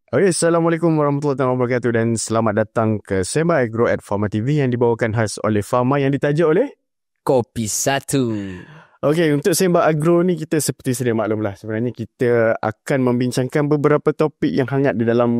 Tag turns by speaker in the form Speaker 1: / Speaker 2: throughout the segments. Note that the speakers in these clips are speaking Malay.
Speaker 1: Okay, Assalamualaikum warahmatullahi wabarakatuh dan selamat datang ke Sembang Agro at Pharma TV yang dibawakan khas oleh Pharma yang ditaja oleh
Speaker 2: Kopi Satu.
Speaker 1: Okay, untuk Sembang Agro ni kita seperti sedia maklum lah. Sebenarnya kita akan membincangkan beberapa topik yang hangat di dalam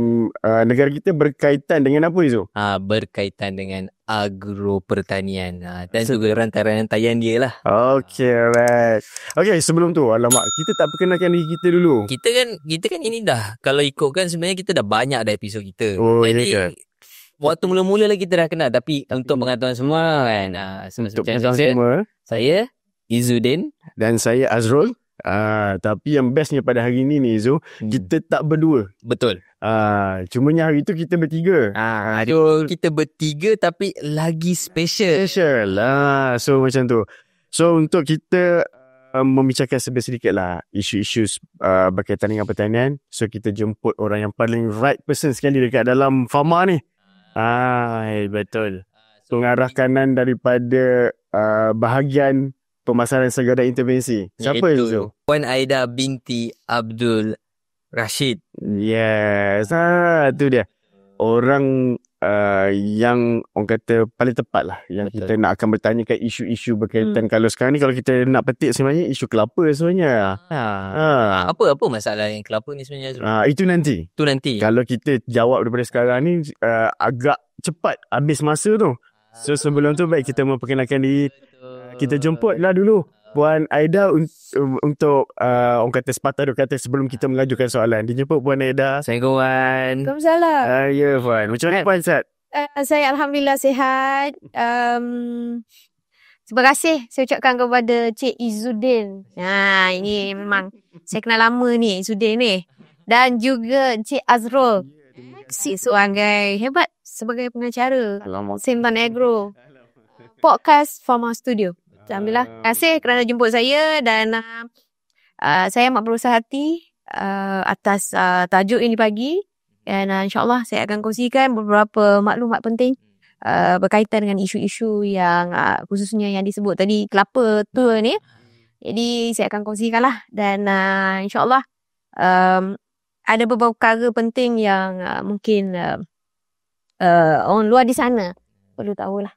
Speaker 1: negara kita berkaitan dengan apa Izu?
Speaker 2: Berkaitan dengan agro pertanian dan juga rantaian dia lah.
Speaker 1: Okay, alright. Okay, sebelum tu, alamak, kita tak perkenalkan diri kita dulu.
Speaker 2: Kita kan ini dah, kalau ikutkan sebenarnya kita dah banyak dah episod kita.
Speaker 1: Oh,
Speaker 2: jadi
Speaker 1: ini ke?
Speaker 2: waktu mula-mula lagi kita dah kenal, tapi untuk pengetahuan semua kan,
Speaker 1: Untuk pengetahuan semua,
Speaker 2: saya Izzuddin
Speaker 1: dan saya Azrul. Tapi yang bestnya pada hari ni Izu, kita tak berdua.
Speaker 2: betul.
Speaker 1: Cumanya hari tu kita bertiga.
Speaker 2: Kita bertiga tapi lagi special.
Speaker 1: Special lah. So macam tu. So untuk kita membicarakan sedikit lah isu-isu berkaitan dengan pertanian. So kita jemput orang yang paling right person sekali dekat dalam Pharma ni. Betul. Pengarah kanan daripada bahagian pemasaran segala intervensi. Siapa itu?
Speaker 2: Puan Aida binti Abdul Rashid.
Speaker 1: Yes. Tu dia. Orang yang orang kata paling tepat lah. Yang kita nak akan bertanyakan isu-isu berkaitan. Kalau sekarang ni kalau kita nak petik sebenarnya isu kelapa sebenarnya.
Speaker 2: Apa masalah yang kelapa ni sebenarnya?
Speaker 1: Itu nanti. Kalau kita jawab daripada sekarang ni agak cepat habis masa tu. So sebelum tu baik kita memperkenalkan diri. Kita jemputlah dulu Puan Aida untuk orang kata sepatah dua kata sebelum kita mengajukan soalan. Dijemput Puan Aida.
Speaker 2: Assalamualaikum Puan.
Speaker 3: Waalaikumsalam.
Speaker 1: Ya Puan. Macam mana Puan, sihat?
Speaker 3: Saya Alhamdulillah sihat. Terima kasih saya ucapkan kepada Cik Izzuddin. Ini memang saya kenal lama ni Izzuddin ni. Dan juga Cik Azrul. Sebagai hebat sebagai pengacara Sembang Agro Podcast Pharma Studio. Alhamdulillah. Terima kasih kerana jemput saya dan saya amat berusaha hati atas tajuk ini pagi dan insyaAllah saya akan kongsikan beberapa maklumat penting berkaitan dengan isu-isu yang khususnya yang disebut tadi kelapa tu ni. Jadi saya akan kongsikan lah dan insyaAllah ada beberapa perkara penting yang mungkin orang luar di sana perlu tahulah.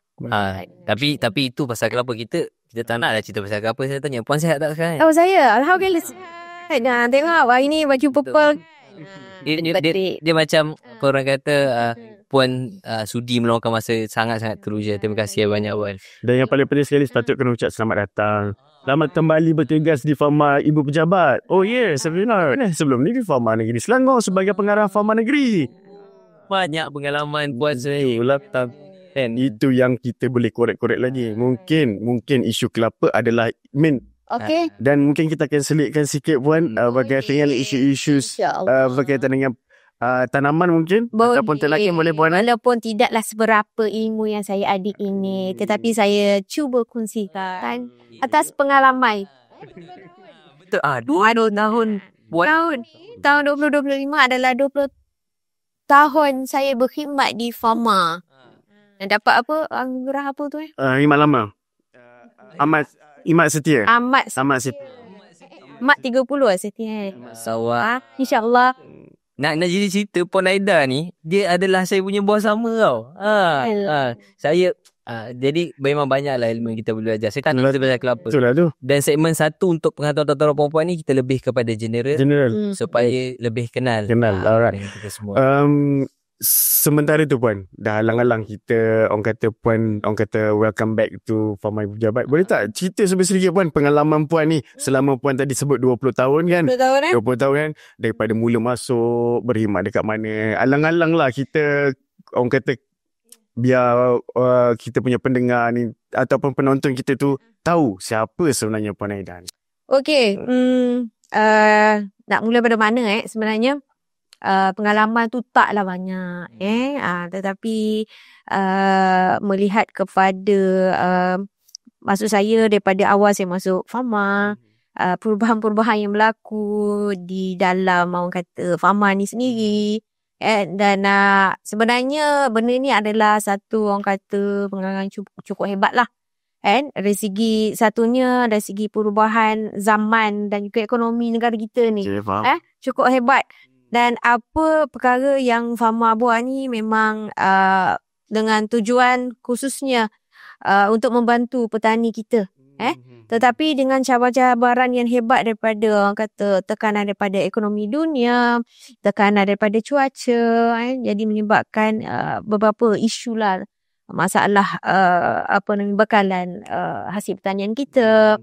Speaker 2: Tapi itu pasal kelapa kita tak nak dah cerita pasal kelapa. Saya tanya Puan sihat tak sekarang?
Speaker 3: Oh saya Alhamdulillah sihat. Tengok hari ni baju purple.
Speaker 2: Dia macam orang kata Puan sudi meluangkan masa sangat-sangat teruja. Terima kasih banyak Puan.
Speaker 1: Dan yang paling penting sekali sepatut kena ucap selamat datang. Selamat kembali bertugas di Pharma Ibu Pejabat. Oh sebelum ni di Pharma Negeri Selangor sebagai pengarah Pharma Negeri.
Speaker 2: Banyak pengalaman Puan saya.
Speaker 1: Itu yang kita boleh korek-korek lagi. Mungkin isu kelapa adalah main.
Speaker 3: Okey.
Speaker 1: Dan mungkin kita akan selitkan sikit Puan berkaitan dengan isu-isu berkaitan dengan tanaman mungkin. Ataupun tanaman boleh Puan.
Speaker 3: Walaupun tidaklah seberapa ilmu yang saya adik ini, tetapi saya cuba kongsikan atas pengalaman.
Speaker 2: Betul. 2 tahun Puan.
Speaker 3: Tahun 2025 adalah 20 tahun saya berkhidmat di Pharma. Dan dapat apa? Anugerah apa tu
Speaker 1: Imat lama. Imat setia.
Speaker 3: Amat setia. Mat 30 setia.
Speaker 2: Sawah.
Speaker 3: InsyaAllah.
Speaker 2: Nak jadi cerita Puan Aida ni, dia adalah saya punya bos sama tau. Saya jadi memang banyaklah ilmu yang kita boleh belajar. Saya tak nak cerita pasal kelapa.
Speaker 1: Betul lah tu.
Speaker 2: Dan segmen 1 untuk pengetahuan tuan-tuan perempuan ni kita lebih kepada general. Supaya lebih kenal.
Speaker 1: Alright.
Speaker 2: Kita semua.
Speaker 1: Sementara tu Puan, dah alang-alang kita orang kata welcome back to Pharma Ibu Pejabat. Boleh tak cerita sedikit Puan pengalaman Puan ni selama Puan tadi sebut 20 tahun kan?
Speaker 3: 20
Speaker 1: tahun kan? Daripada mula masuk berkhidmat dekat mana? Alang-alang lah kita orang kata biar kita punya pendengar ni ataupun penonton kita tu tahu siapa sebenarnya Puan Aida ni.
Speaker 3: Okey, nak mula pada mana sebenarnya? Pengalaman tu taklah banyak tetapi melihat kepada maksud saya daripada awal saya masuk Pharma, perubahan-perubahan yang berlaku di dalam orang kata Pharma ni sendiri dan sebenarnya benda ni adalah satu orang kata pengalaman cukup hebat lah dari segi satunya dari segi perubahan zaman dan juga ekonomi negara kita ni cukup hebat. Dan apa perkara yang Fama buat ni memang dengan tujuan khususnya untuk membantu petani kita. Tetapi dengan cabaran-cabaran yang hebat daripada orang kata tekanan daripada ekonomi dunia, tekanan daripada cuaca, jadi menyebabkan beberapa isu lah, masalah bekalan hasil pertanian kita,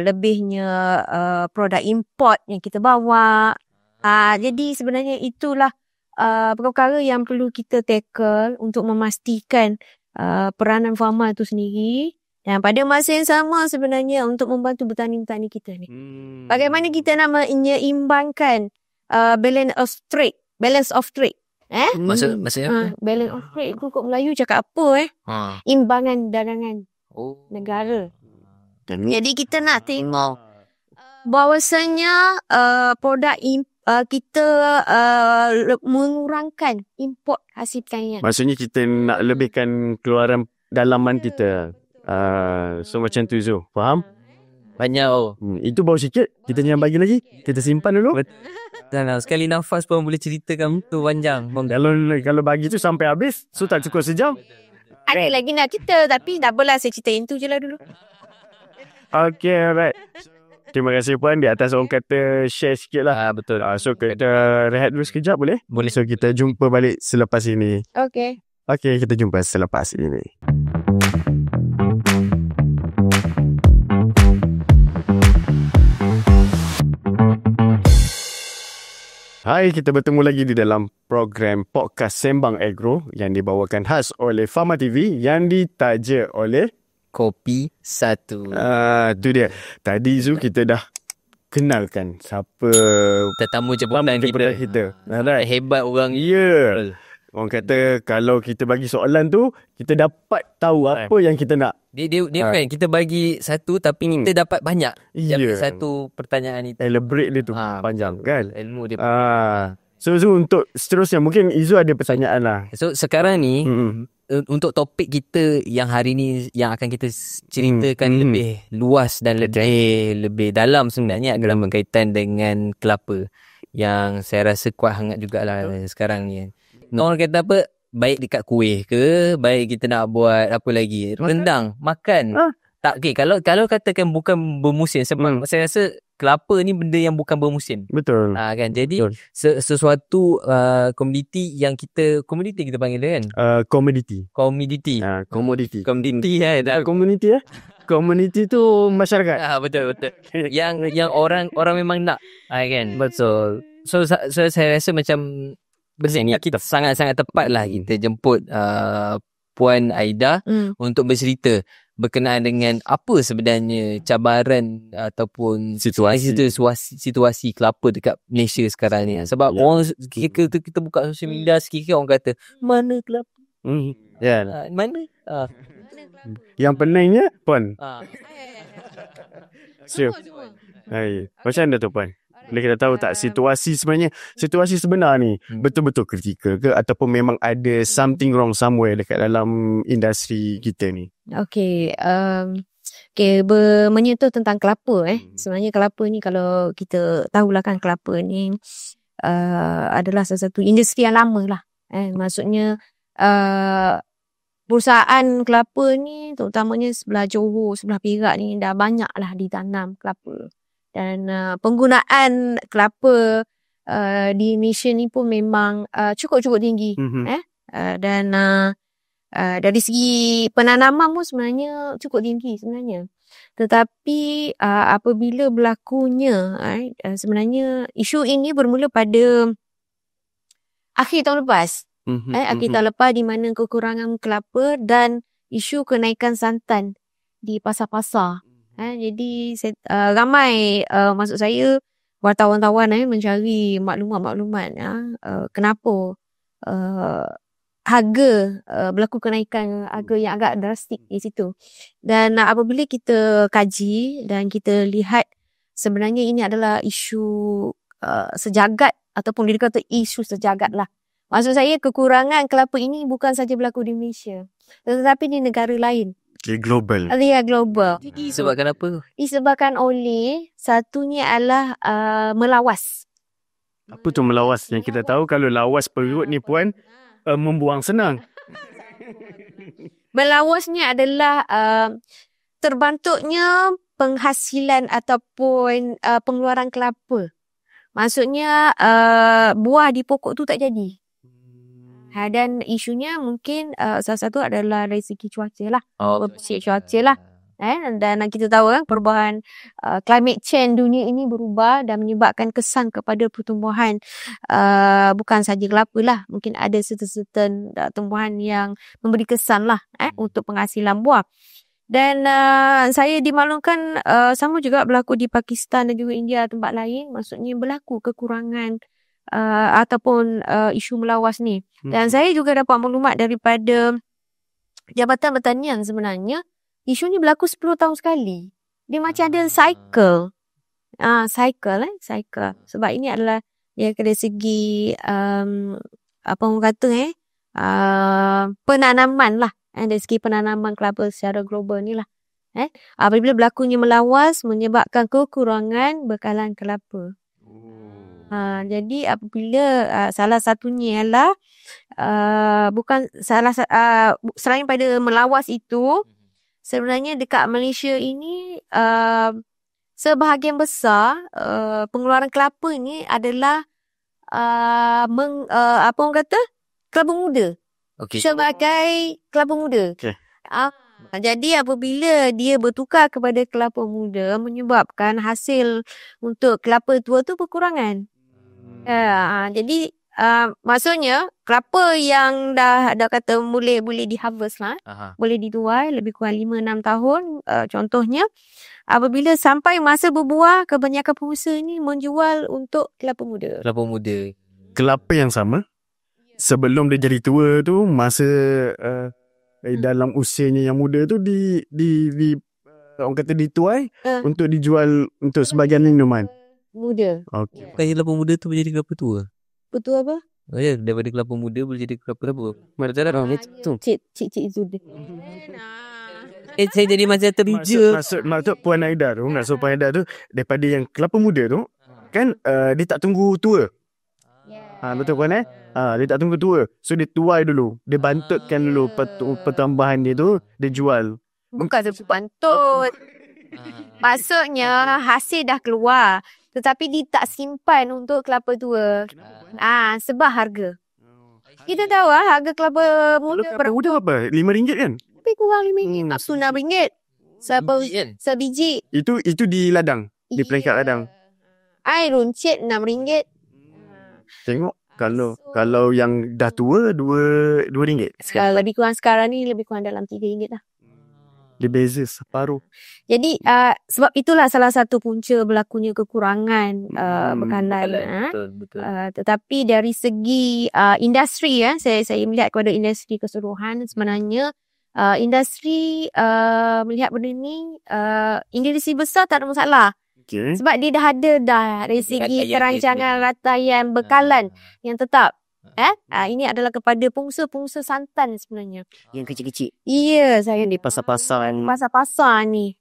Speaker 3: lebihnya produk import yang kita bawa. Jadi sebenarnya itulah perkara yang perlu kita tackle untuk memastikan peranan farmer itu sendiri. Dan pada masa yang sama sebenarnya untuk membantu petani-petani kita ni. Bagaimana kita nak menyeimbangkan balance of trade.
Speaker 2: Maksudnya?
Speaker 3: Balance of trade itu kok Melayu cakap apa imbangan dagangan negara. Jadi kita nak tengok bahawasanya produk kita mengurangkan import hasil pertanian.
Speaker 1: Maksudnya kita nak lebihkan keluaran dalaman kita. So macam tu Zul. Faham?
Speaker 2: Banyak
Speaker 1: itu baru sikit. Kita jangan bagi lagi. Kita simpan dulu.
Speaker 2: Betul. Sekali nafas pun boleh ceritakan tu panjang.
Speaker 1: Kalau bagi tu sampai habis, so tak cukup sejam.
Speaker 3: Ada lagi nak cerita, tapi tak apalah, saya certain tu je lah dulu.
Speaker 1: Okay, alright. Terima kasih Puan di atas orang kata share sikit lah.
Speaker 2: Betul.
Speaker 1: So kita rehat dulu sekejap boleh?
Speaker 2: Boleh.
Speaker 1: So kita jumpa balik selepas ini.
Speaker 3: Okay,
Speaker 1: kita jumpa selepas ini. Hai, kita bertemu lagi di dalam program Podcast Sembang Agro yang dibawakan khas oleh Fama TV yang ditaja oleh
Speaker 2: Kopi 1.
Speaker 1: Tu dia. Tadi Zu kita dah kenalkan siapa
Speaker 2: tetamu jemputan kita.
Speaker 1: Right.
Speaker 2: Hebat orang.
Speaker 1: Ya. Orang kata kalau kita bagi soalan tu, kita dapat tahu apa yang kita nak.
Speaker 2: Dia kan kita bagi satu tapi kita dapat banyak. Satu pertanyaan itu.
Speaker 1: Elaborate dia tu panjang kan.
Speaker 2: Ilmu dia.
Speaker 1: So untuk seterusnya mungkin Izu ada pertanyaan lah.
Speaker 2: So sekarang ni untuk topik kita yang hari ni yang akan kita ceritakan lebih luas dan lebih dalam sebenarnya adalah berkaitan dengan kelapa yang saya rasa kuat hangat jugalah sekarang ni. Orang kata apa, baik dekat kuih ke, baik kita nak buat apa lagi, rendang, makan. Tak, kalau katakan bukan bermusim, sebab saya rasa kelapa ni benda yang bukan bermusim.
Speaker 1: Betul.
Speaker 2: Kan, jadi sesuatu komoditi yang kita panggil dia kan?
Speaker 1: Komoditi.
Speaker 2: Komoditi kan?
Speaker 1: Community Community tu masyarakat.
Speaker 2: Betul. yang orang memang nak. Kan? Betul. So saya rasa macam ni kita sangat-sangat tepat lah kita jemput Puan Aida untuk bercerita berkenaan dengan apa sebenarnya cabaran ataupun situasi kelapa dekat Malaysia sekarang ni. Sebab orang kita buka sosial media sikit orang kata mana kelapa? Mana?
Speaker 1: Yang peningnya Puan. Macam mana tu Puan? Boleh kita tahu tak situasi sebenar ni betul-betul kritikal ke ataupun memang ada something wrong somewhere dekat dalam industri kita ni?
Speaker 3: Menyentuh tentang kelapa sebenarnya kelapa ni kalau kita tahulah kan kelapa ni adalah salah satu industri yang lama lah. Maksudnya perusahaan kelapa ni terutamanya sebelah Johor, sebelah Perak ni dah banyak lah ditanam kelapa. Dan penggunaan kelapa di Malaysia ni pun memang cukup tinggi. Dan dari segi penanaman pun sebenarnya cukup tinggi sebenarnya. Tetapi apabila berlakunya sebenarnya isu ini bermula pada akhir tahun lepas. Akhir tahun lepas di mana kekurangan kelapa dan isu kenaikan santan di pasar-pasar. Jadi ramai maksud saya wartawan-wartawan mencari maklumat-maklumat kenapa harga berlaku kenaikan harga yang agak drastik di situ. Dan apabila kita kaji dan kita lihat sebenarnya ini adalah isu sejagat ataupun dia kata isu sejagat lah. Maksud saya kekurangan kelapa ini bukan saja berlaku di Malaysia tetapi di negara lain.
Speaker 1: Global.
Speaker 3: Ya, global.
Speaker 2: Sebabkan apa?
Speaker 3: Disebabkan oleh satunya adalah melawas.
Speaker 1: Apa tu melawas? Yang kita tahu kalau lawas perut ni puan, membuang senang.
Speaker 3: Melawasnya adalah terbantuknya penghasilan ataupun pengeluaran kelapa. Maksudnya buah di pokok tu tak jadi. Dan isunya mungkin salah satu adalah dari segi cuaca lah. Bersih cuaca lah. Dan kita tahu kan perubahan climate change dunia ini berubah dan menyebabkan kesan kepada pertumbuhan bukan saja kelapa lah. Mungkin ada certain tumbuhan yang memberi kesan lah untuk penghasilan buah. Dan saya dimaklumkan sama juga berlaku di Pakistan dan juga India, tempat lain. Maksudnya berlaku kekurangan ataupun isu melawas ni. Dan saya juga dapat maklumat daripada Jabatan Pertanian sebenarnya. Isu ni berlaku 10 tahun sekali. Dia macam ada cycle. Cycle. Sebab ini adalah dia dari segi apa orang kata penanaman lah. Dari segi penanaman kelapa secara global ni lah. Apabila berlakunya melawas menyebabkan kekurangan bekalan kelapa. Jadi apabila salah satunya ialah bukan selain pada melawas itu, sebenarnya dekat Malaysia ini sebahagian besar pengeluaran kelapa ni adalah apa orang kata? Kelapa muda.
Speaker 2: Okay.
Speaker 3: Sebagai kelapa muda.
Speaker 1: Okay.
Speaker 3: Jadi apabila dia bertukar kepada kelapa muda menyebabkan hasil untuk kelapa tua tu berkurangan. Jadi maksudnya kelapa yang dah kata boleh di-harvest lah. Boleh dituai lebih kurang 5-6 tahun. Contohnya apabila sampai masa berbuah, kebanyakan pengusaha ni menjual untuk kelapa muda.
Speaker 1: Kelapa yang sama sebelum dia jadi tua tu, masa dalam usianya yang muda tu di orang kata dituai untuk dijual untuk sebahagian minuman
Speaker 3: muda.
Speaker 1: Okey.
Speaker 2: Bukan kelapa muda tu menjadi kelapa tua.
Speaker 3: Betul apa?
Speaker 2: Oh ya, daripada kelapa muda boleh jadi kelapa tua. Mana cara tu?
Speaker 3: Cik Izzuddin.
Speaker 2: Saya jadi macam terbija.
Speaker 1: Maksud Puan Aida tu, Puan Aida tu daripada yang kelapa muda tu kan dia tak tunggu tua. Betul Puan dia tak tunggu tua. So dia tuai dulu. Dia bantutkan dulu pertambahan dia tu, dia jual.
Speaker 3: Bukan dia bantut. Maksudnya hasil dah keluar, tetapi dia tak simpan untuk kelapa tua. Sebab harga. Kita tahu harga kelapa muda
Speaker 1: kelapa muda apa? RM5 kan?
Speaker 3: Lebih kurang RM5. Tak tu RM6. Sebiji.
Speaker 1: Itu di ladang. Di peringkat ladang.
Speaker 3: Air runcit RM6.
Speaker 1: Tengok kalau yang dah tua RM2.
Speaker 3: Lebih kurang sekarang ni lebih kurang dalam RM3 lah.
Speaker 1: Dia beza separuh.
Speaker 3: Jadi sebab itulah salah satu punca berlakunya kekurangan bekalan.
Speaker 2: Betul.
Speaker 3: Tetapi dari segi industri saya melihat kepada industri keseluruhan sebenarnya industri melihat benda ni industri besar tak ada masalah.
Speaker 1: Okay.
Speaker 3: Sebab dia dah ada dari segi kerancangan rataian bekalan yang tetap. Ini adalah kepada pengusaha-pengusaha santan sebenarnya.
Speaker 4: Yang kecil-kecil.
Speaker 3: Ya, saya
Speaker 4: Di pasar-pasar
Speaker 3: ni.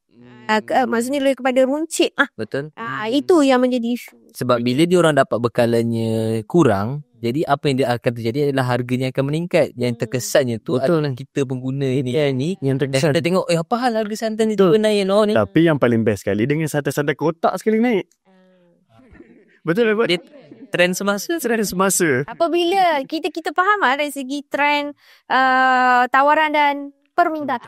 Speaker 3: Maksudnya lebih kepada runcit.
Speaker 2: Betul.
Speaker 3: Itu yang menjadi isu.
Speaker 2: Sebab bila dia orang dapat bekalannya kurang, jadi apa yang dia akan terjadi adalah harganya akan meningkat. Yang terkesannya tu adalah kita pengguna ni yang terkesan. Kita tengok apa hal harga santan ni naik ni.
Speaker 1: Tapi yang paling best sekali dengan santan-santan kotak sekali naik. Betul lah.
Speaker 2: Dia trend semasa.
Speaker 3: Apabila kita faham dari segi trend tawaran dan permintaan.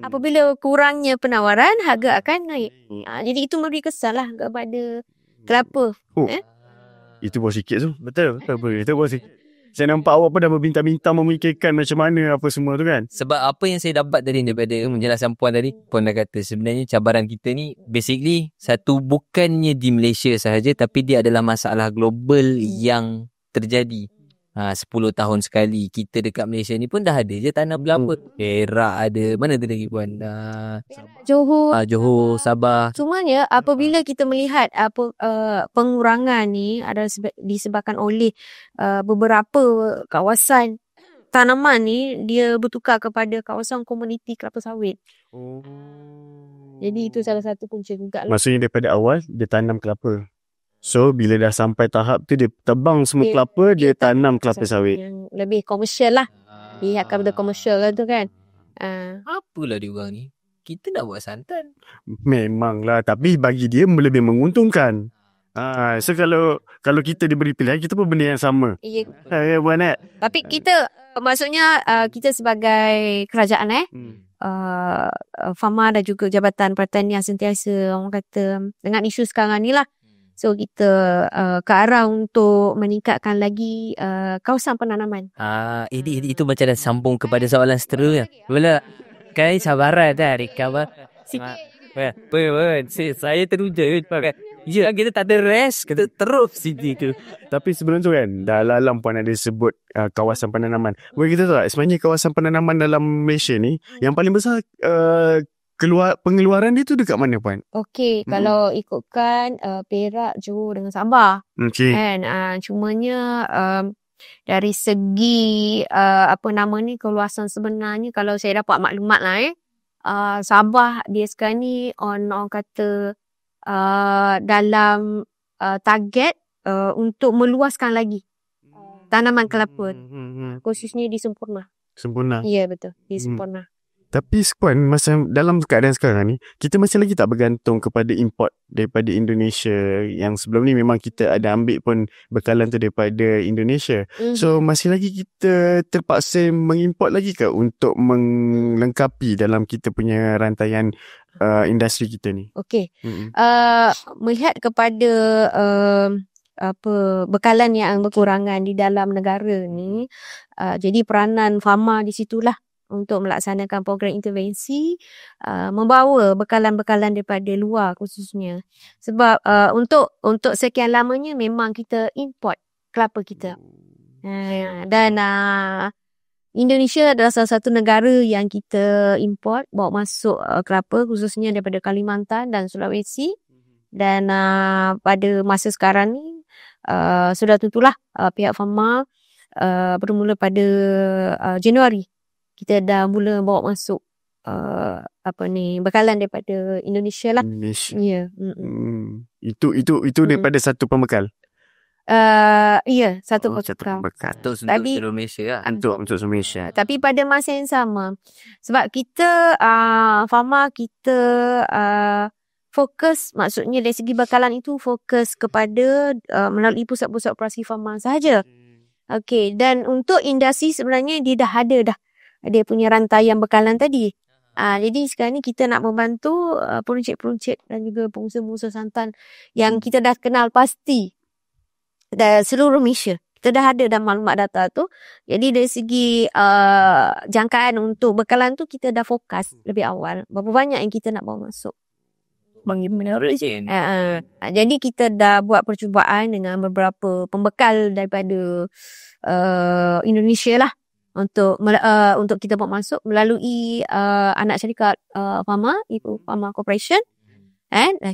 Speaker 3: Apabila kurangnya penawaran, harga akan naik. Jadi itu memberi kesan lah kepada kelapa.
Speaker 1: Itu bawah sikit tu. Betul. Itu bawah sikit. Saya nampak awak pun dah berminta-minta memikirkan macam mana apa semua tu kan.
Speaker 2: Sebab apa yang saya dapat tadi daripada penjelasan Puan tadi, Puan dah kata sebenarnya cabaran kita ni basically satu bukannya di Malaysia sahaja, tapi dia adalah masalah global yang terjadi. 10 tahun sekali kita dekat Malaysia ni pun dah ada je tanah kelapa. Perak ada. Mana tu lagi Puan? Johor, Sabah.
Speaker 3: Cumanya apabila kita melihat pengurangan ni adalah disebabkan oleh beberapa kawasan tanaman ni dia bertukar kepada kawasan komuniti kelapa sawit. Jadi itu salah satu punca juga.
Speaker 1: Maksudnya daripada awal dia tanam kelapa. So bila dah sampai tahap tu, dia tebang semua kelapa, dia tanam kelapa sawit.
Speaker 3: Yang lebih komersial lah. Dia akan betul komersial lah tu kan.
Speaker 2: Apalah dia orang ni. Kita nak buat santan.
Speaker 1: Memanglah, tapi bagi dia lebih menguntungkan. So kalau kita diberi pilihan, kita pun benda yang sama.
Speaker 3: Ya.
Speaker 1: Buat nak.
Speaker 3: Tapi kita, maksudnya kita sebagai kerajaan Fama dan juga Jabatan Pertanian sentiasa orang kata dengan isu sekarang ni lah. So kita ke arah untuk meningkatkan lagi kawasan penanaman.
Speaker 2: Itu macam dah sambung kepada soalan seterusnya. Bila kan sabaran dah recover. Saya teruja ya, kita tak ada rest, kita terus sini tu.
Speaker 1: Tapi sebelum tu kan, dalam puan ada sebut kawasan penanaman. Boleh kita tahu tak, sebenarnya kawasan penanaman dalam Malaysia ni, yang paling besar pengeluaran dia tu dekat mana puan?
Speaker 3: Okey, kalau ikutkan Perak, Johor dengan Sabah.
Speaker 1: Okey.
Speaker 3: Kan, cumanya dari segi keluasan sebenarnya, kalau saya dapat maklumat lah Sabah dia sekarang ni orang kata dalam target untuk meluaskan lagi tanaman kelapa, khususnya di Sempurna. Ya, betul, di Sempurna.
Speaker 1: Tapi puan, masa dalam keadaan sekarang ni, kita masih lagi tak bergantung kepada import daripada Indonesia. Yang sebelum ni memang kita ada ambil pun bekalan tu daripada Indonesia. So masih lagi kita terpaksa mengimport lagi ke untuk melengkapi dalam kita punya rantaian industri kita ni? Okey.
Speaker 3: Melihat kepada bekalan yang berkurangan di dalam negara ni, jadi peranan Fama di situlah untuk melaksanakan program intervensi, membawa bekalan-bekalan daripada luar khususnya. Sebab untuk sekian lamanya memang kita import kelapa kita. Dan Indonesia adalah salah satu negara yang kita import, bawa masuk kelapa khususnya daripada Kalimantan dan Sulawesi. Dan pada masa sekarang ni, sudah tentulah pihak Fama bermula pada Januari, kita dah mula bawa masuk bekalan daripada Indonesia lah. Ya.
Speaker 1: Itu daripada satu pembekal.
Speaker 3: Ya, satu pembekal.
Speaker 2: Untuk seluruh Malaysia lah.
Speaker 1: Untuk seluruh Malaysia.
Speaker 3: Tapi pada masa yang sama, sebab kita Fama kita fokus, maksudnya dari segi bekalan itu fokus kepada melalui pusat-pusat operasi Fama sahaja. Okey, dan untuk industri sebenarnya dia dah ada dia punya rantaian bekalan tadi. Jadi sekarang ni kita nak membantu peruncit-peruncit dan juga pengusaha-pengusaha santan yang kita dah kenal pasti dari seluruh Malaysia. Kita dah ada dah maklumat data tu. Jadi dari segi jangkaan untuk bekalan tu, kita dah fokus lebih awal. Berapa banyak yang kita nak bawa masuk. Jadi kita dah buat percubaan dengan beberapa pembekal daripada Indonesia lah. Untuk kita bawa masuk melalui anak syarikat Fama, iaitu Fama Corporation.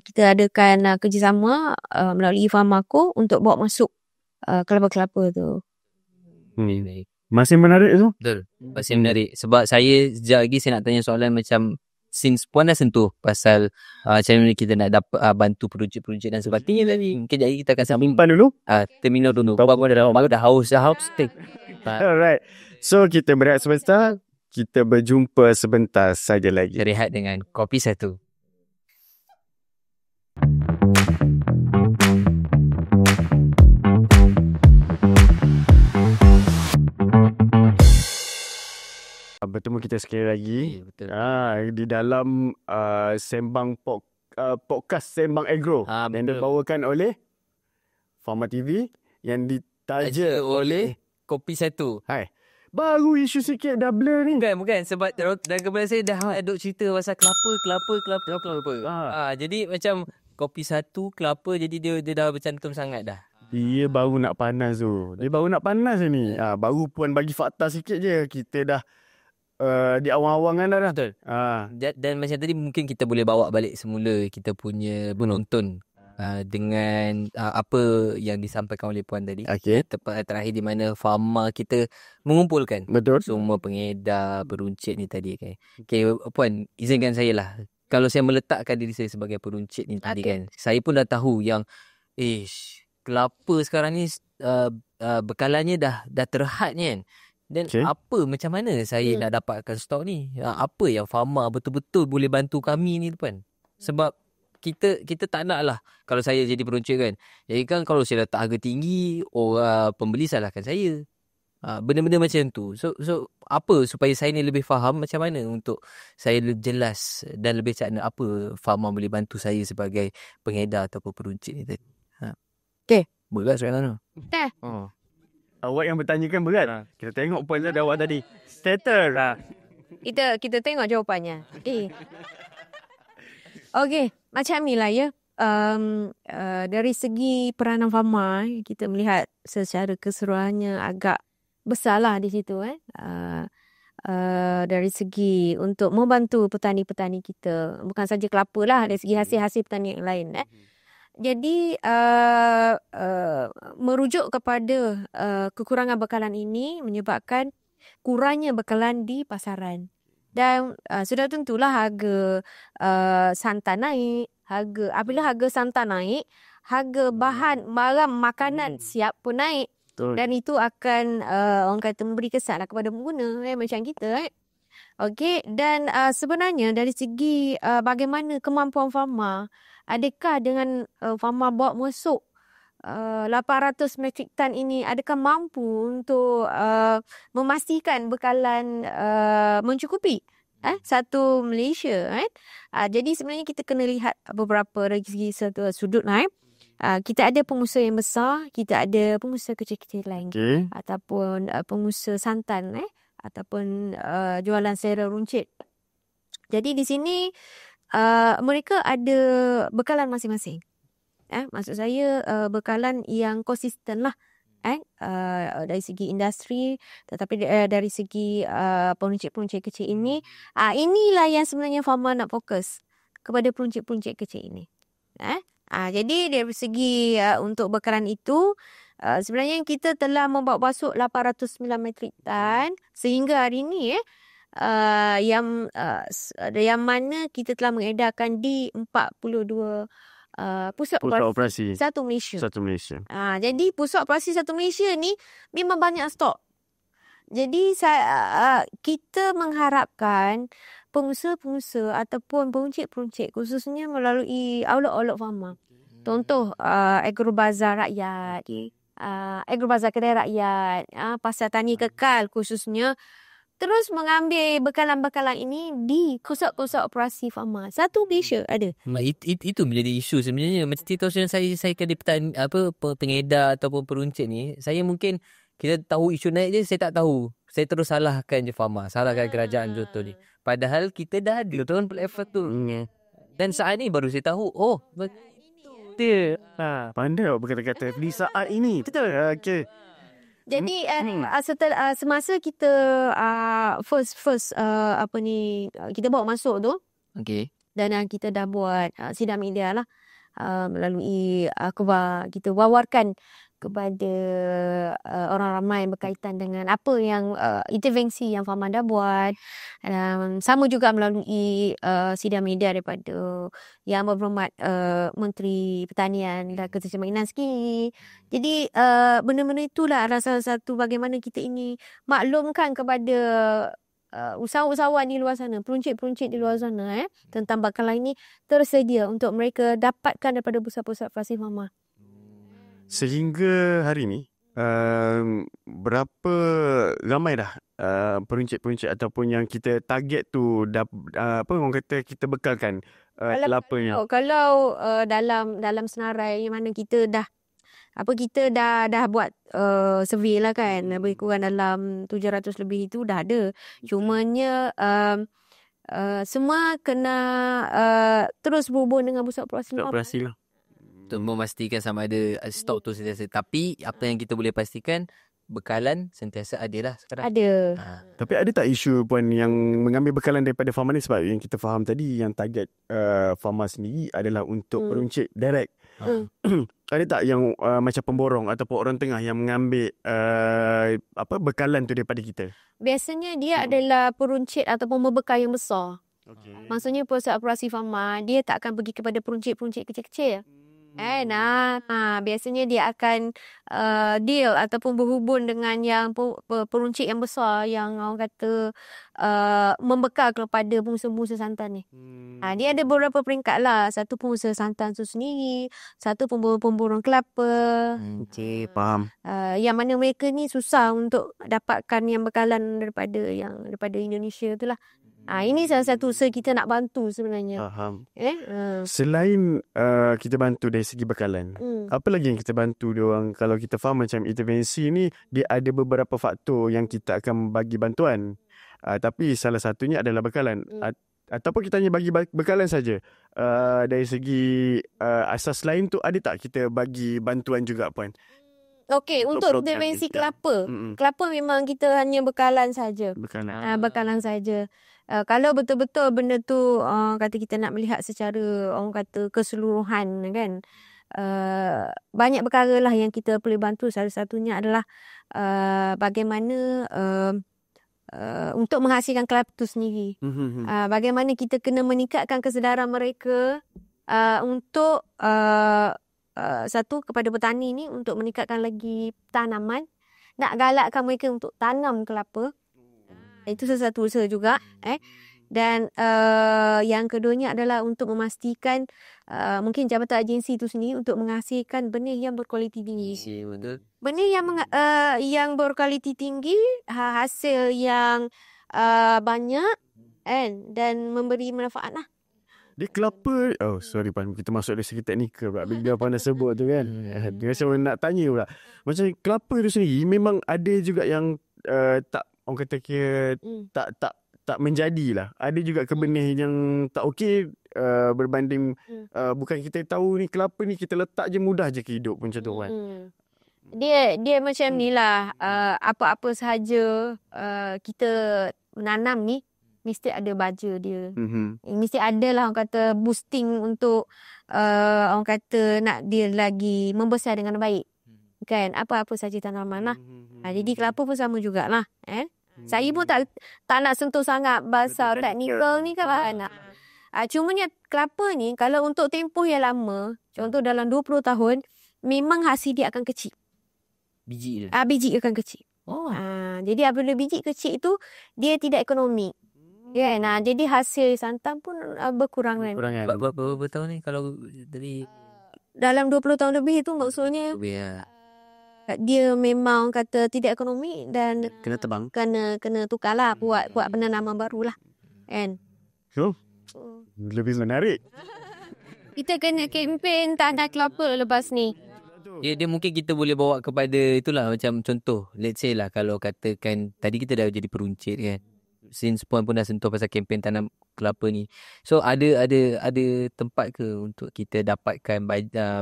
Speaker 3: Kita adakan kerjasama melalui Famaco untuk bawa masuk kelapa-kelapa tu.
Speaker 1: Masih menarik tu?
Speaker 2: Betul, masih menarik. Sebab saya sekejap lagi saya nak tanya soalan macam, since puan dah sentuh pasal macam mana kita nak dapat bantu peruncit-peruncit dan sebagainya tadi. Mungkin jadi kita akan simpan dulu. Terminal dulu. Baru dah haus.
Speaker 1: Alright. So kita berehat sebentar. Kita berjumpa sebentar saja lagi.
Speaker 2: Rehat dengan kopi satu.
Speaker 1: Bertemu kita sekali lagi.
Speaker 2: Betul.
Speaker 1: Di dalam Sembang podcast Sembang Agro yang dibawakan oleh Fama TV, yang ditaja oleh
Speaker 2: Kopi Satu.
Speaker 1: Hai. Baru isu sikit dah blur ni.
Speaker 2: Bukan. Sebab dalam kepala saya dah duk cerita pasal kelapa. Jadi macam Kopi Satu, kelapa, jadi dia dah bercantum sangat dah.
Speaker 1: Dia baru nak panas tu. Dia baru nak panas ni. Baru puan bagi fakta sikit je. Kita dah di awang-awang kan dah.
Speaker 2: Betul. Dan macam tadi mungkin kita boleh bawa balik semula kita punya penonton dengan apa yang disampaikan oleh puan tadi.
Speaker 1: Okey.
Speaker 2: Tepat terakhir di mana Fama kita mengumpulkan semua pengedar, peruncit ni tadi kan. Okey, puan, izinkan saya lah. Kalau saya meletakkan diri saya sebagai peruncit ni tadi kan, saya pun dah tahu yang kelapa sekarang ni bekalannya dah terhad ni kan. Dan apa macam mana saya nak dapatkan stok ni? Apa yang farmer betul-betul boleh bantu kami ni depan? Sebab kita tak nak lah kalau saya jadi peruncit kan. Jadi kan kalau saya letak harga tinggi, orang pembeli salahkan saya. Benda-benda macam tu. So apa supaya saya ni lebih faham macam mana untuk saya jelas dan lebih cakna apa farmer boleh bantu saya sebagai pengedar ataupun peruncit ni tadi.
Speaker 3: Okay.
Speaker 2: Berat soalan tu.
Speaker 1: Awak yang bertanya kan berat. Kita tengok poin dari awak tadi. Settle lah.
Speaker 3: Kita tengok jawapannya. Okay. Macam ni lah ya. Dari segi peranan farmer, kita melihat secara keseluruhannya agak besar lah di situ. Dari segi untuk membantu petani-petani kita. Bukan saja kelapa lah. Dari segi hasil-hasil petani yang lain. Jadi merujuk kepada kekurangan bekalan ini menyebabkan kurangnya bekalan di pasaran. Dan sudah tentulah harga santan naik. Apabila harga santan naik, harga bahan barang makanan siap pun naik. Betul. Dan itu akan orang kata memberi kesan kepada pengguna macam kita. Okey, dan sebenarnya dari segi bagaimana kemampuan farmer, adakah dengan farmer bawa masuk 800 metrik tan ini, adakah mampu untuk memastikan bekalan mencukupi satu Malaysia. Jadi sebenarnya kita kena lihat beberapa dari segi satu sudut lah. Kita ada pengusaha yang besar, kita ada pengusaha kecil-kecil lain, ataupun pengusaha santan ataupun jualan secara runcit. Jadi di sini mereka ada bekalan masing-masing. Maksud saya bekalan yang konsisten lah. Dari segi industri, tetapi dari segi peruncit-peruncit kecil ini, inilah yang sebenarnya farmer nak fokus kepada peruncit-peruncit kecil ini. Jadi dari segi untuk bekalan itu, sebenarnya kita telah membawa masuk 809 metrik tan sehingga hari ini yang mana kita telah mengedarkan di 42 pusat operasi satu Malaysia. Jadi pusat operasi satu Malaysia ni memang banyak stok. Jadi kita mengharapkan pengusaha-pengusaha ataupun peruncit-peruncit khususnya melalui outlet farmer. Contoh agrobazar rakyat, agrobazar kedai rakyat, pasar tani kekal khususnya, terus mengambil bekalan-bekalan ini di pusat-pusat operasi farmer. Satu Malaysia ada.
Speaker 2: Itu menjadi isu sebenarnya. Macam situasi yang saya kena pengedar ataupun peruncit ni, saya mungkin kita tahu isu naik je, saya tak tahu. Saya terus salahkan je farmer, salahkan kerajaan contoh ni. Padahal kita dah ada tuan platform tu. Dan saat ni baru saya tahu, betul.
Speaker 1: Pandai awak berkata-kata di saat ini. Betul. Okey.
Speaker 3: Jadi setelah semasa kita first kita bawa masuk tu.
Speaker 2: Okey.
Speaker 3: Dan kita dah buat sidang media lah melalui akhbar, kita wawarkan kepada orang ramai berkaitan dengan apa yang intervensi yang farmer dah buat. Sama juga melalui sidang media daripada Yang Berhormat Menteri Pertanian dan Keterjemahan sekali. Jadi benda-benda itulah adalah salah satu bagaimana kita ini maklumkan kepada usahawan di luar sana, peruncit-peruncit di luar sana tentang bekalan ini tersedia untuk mereka dapatkan daripada pusat-pusat operasi farmer.
Speaker 1: Sehingga hari ni berapa ramai dah peruncit-peruncit ataupun yang kita target tu orang kata kita bekalkan kelapanya.
Speaker 3: Kalau dalam senarai yang mana kita dah buat survey lah kan, lebih kurang dalam 700 lebih itu dah ada. Cumanya semua kena terus berhubung dengan pusat operasi
Speaker 1: lah.
Speaker 2: Untuk memastikan sama ada stok tu sentiasa. Tapi apa yang kita boleh pastikan, bekalan sentiasa ada lah sekarang.
Speaker 3: Ada.
Speaker 1: Tapi ada tak isu puan yang mengambil bekalan daripada farmer ni, sebab yang kita faham tadi yang target farmer sendiri adalah untuk peruncit direct. Ada tak yang macam pemborong ataupun orang tengah yang mengambil bekalan tu daripada kita?
Speaker 3: Biasanya dia adalah peruncit ataupun membekal yang besar.
Speaker 1: Okay.
Speaker 3: Maksudnya pusat operasi farmer dia tak akan pergi kepada peruncit-peruncit kecil-kecil. Biasanya dia akan deal ataupun berhubung dengan yang peruncit yang besar yang orang kata membekal kepada pengusaha-pengusaha santan ni. Dia ada beberapa peringkat lah. Satu pengusaha santan tu sendiri, satu pemborong kelapa.
Speaker 1: Okey, faham.
Speaker 3: Yang mana mereka ni susah untuk dapatkan yang bekalan daripada Indonesia tu lah. Ini salah satu usaha kita nak bantu sebenarnya.
Speaker 1: Faham. Selain kita bantu dari segi bekalan, apa lagi yang kita bantu diorang? Kalau kita faham macam intervensi ni, dia ada beberapa faktor yang kita akan bagi bantuan. Tapi salah satunya adalah bekalan. Ataupun kita hanya bagi bekalan saja. Dari segi asas lain tu, ada tak kita bagi bantuan juga, Puan?
Speaker 3: Okey, untuk intervensi kelapa. Kelapa memang kita hanya bekalan saja. Bekalan saja. Kalau betul-betul benda tu kata kita nak melihat secara orang kata keseluruhan kan. Banyak perkara lah yang kita boleh bantu. Salah satunya adalah bagaimana untuk menghasilkan kelapa tu sendiri. Bagaimana kita kena meningkatkan kesedaran mereka untuk satu kepada petani ni untuk meningkatkan lagi tanaman, nak galakkan mereka untuk tanam kelapa. Itu sesuatu usaha juga. Dan yang keduanya adalah untuk memastikan mungkin jabatan agensi itu sendiri untuk menghasilkan benih yang berkualiti tinggi. Benih yang berkualiti tinggi, hasil yang banyak dan memberi manfaat lah.
Speaker 1: Dia kelapa, sorry Pan, kita masuk dari segi teknikal pula. Bila Pan dah sebut tu kan, dia rasa nak tanya pula. Macam kelapa tu sendiri memang ada juga yang tak, orang kata kira tak menjadilah. Ada juga kebenih yang tak okey berbanding bukan kita tahu ni kelapa ni kita letak je mudah je ke hidup macam tu kan.
Speaker 3: Dia macam ni lah, apa-apa sahaja kita menanam ni mesti ada baja dia. Mesti ada lah orang kata boosting untuk orang kata nak dia lagi membesar dengan baik. Kan? Apa-apa saja tanaman lah. Jadi kelapa pun sama jugalah. Saya pun tak nak sentuh sangat bahasa teknikal ni kan. Cumanya kelapa ni kalau untuk tempoh yang lama, contoh dalam 20 tahun, memang hasil dia akan kecil.
Speaker 2: Biji dia?
Speaker 3: Biji akan kecil. Jadi apabila biji kecil itu, dia tidak ekonomi. Ya, jadi hasil santan pun berkurang kan.
Speaker 2: Berapa tahun ni kalau dari
Speaker 3: dalam 20 tahun lebih itu maksudnya dia memang kata tidak ekonomi dan
Speaker 1: kena tebang.
Speaker 3: Kena tukarlah buat penanaman barulah. Kan.
Speaker 1: So, lebih menarik.
Speaker 3: Kita kena kempen tanam kelapa lepas ni.
Speaker 2: Dia mungkin kita boleh bawa kepada itulah macam contoh. Let's say lah kalau katakan tadi kita dah jadi peruncit kan. Since Puan pun dah sentuh pasal kempen tanam kelapa ni. So ada tempat ke untuk kita dapatkan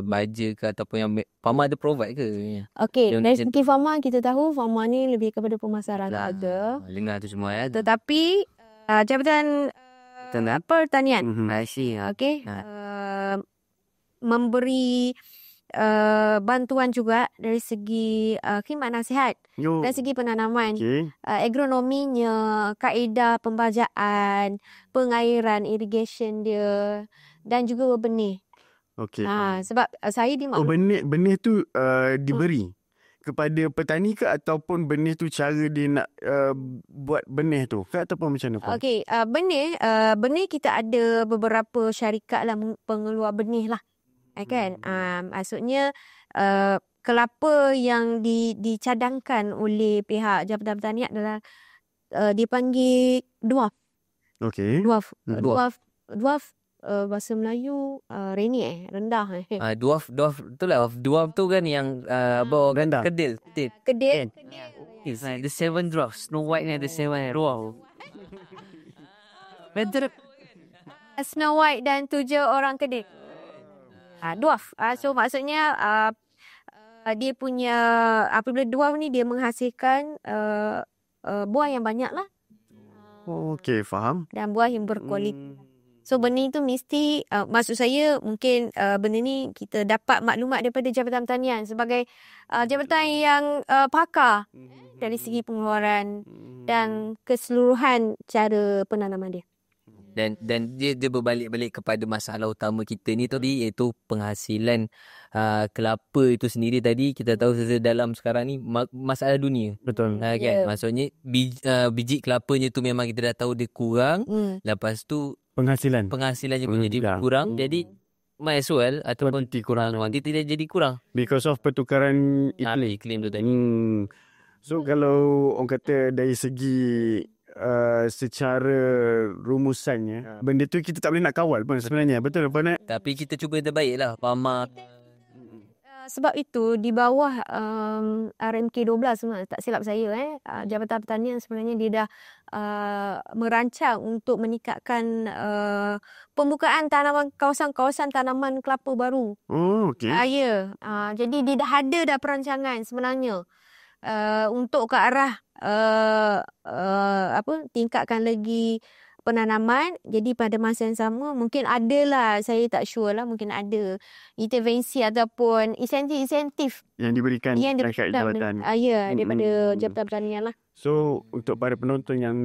Speaker 2: baja ke ataupun yang farmer ada provide ke?
Speaker 3: Okey, dari segi farmer kita tahu farmer ni lebih kepada pemasaran harga.
Speaker 2: Dengar tu semua ya.
Speaker 3: Tetapi Jabatan Pertanian okey, memberi bantuan juga dari segi khidmat nasihat dari segi penanaman, agronominya, kaedah pembajaan, pengairan, irrigation dia dan juga benih. Sebab saya
Speaker 1: benih tu diberi kepada petani ke ataupun benih tu cara dia nak buat benih tu ke ataupun macam mana?
Speaker 3: Okey, benih kita ada beberapa syarikat lah pengeluar benih lah. Kan? Maksudnya kelapa yang dicadangkan oleh pihak Jabatan Pertanian adalah dipanggil dwarf.
Speaker 1: Okey.
Speaker 3: Dwarf bahasa Melayu rendah.
Speaker 2: Dwarf tu lah. Dwarf tu kan yang
Speaker 1: rendah.
Speaker 2: Kedil. It's like the 7 dwarfs. Snow White ni ada 7 dwarf.
Speaker 3: Betul. Snow White dan 7 orang kedil. Dwarf. So maksudnya dia punya apabila dwarf ni dia menghasilkan buah yang banyak lah.
Speaker 1: Okey, faham.
Speaker 3: Dan buah yang berkualiti. So benih tu mesti maksud saya mungkin benda ni kita dapat maklumat daripada Jabatan Pertanian sebagai jabatan yang pakar dari segi pengeluaran dan keseluruhan cara penanaman dia.
Speaker 2: Dan dia berbalik-balik kepada masalah utama kita ni tadi, iaitu penghasilan kelapa itu sendiri. Tadi kita tahu dalam sekarang ni masalah dunia.
Speaker 1: Betul.
Speaker 2: Kan? Maksudnya biji kelapanya tu memang kita dah tahu dia kurang. Lepas tu penghasilannya pun jadi kurang. Jadi might as well ataupun kuantiti dia jadi kurang
Speaker 1: because of pertukaran
Speaker 2: iklim tu tadi.
Speaker 1: So kalau orang kata dari segi secara rumusannya, benda tu kita tak boleh nak kawal pun sebenarnya. Betul apa nak?
Speaker 2: Tapi kita cuba yang terbaik lah, Farma.
Speaker 3: Sebab itu di bawah RMK 12 tak silap saya Jabatan Pertanian sebenarnya dia dah merancang untuk meningkatkan pembukaan kawasan-kawasan tanaman kelapa baru.
Speaker 1: Oh, okey.
Speaker 3: Jadi dia dah ada perancangan sebenarnya untuk ke arah tingkatkan lagi penanaman. Jadi pada masa yang sama mungkin adalah, saya tak sure lah, mungkin ada intervensi ataupun insentif
Speaker 1: yang diberikan dekat jabatan.
Speaker 3: Daripada Jabatan Pertanian lah.
Speaker 1: So untuk para penonton yang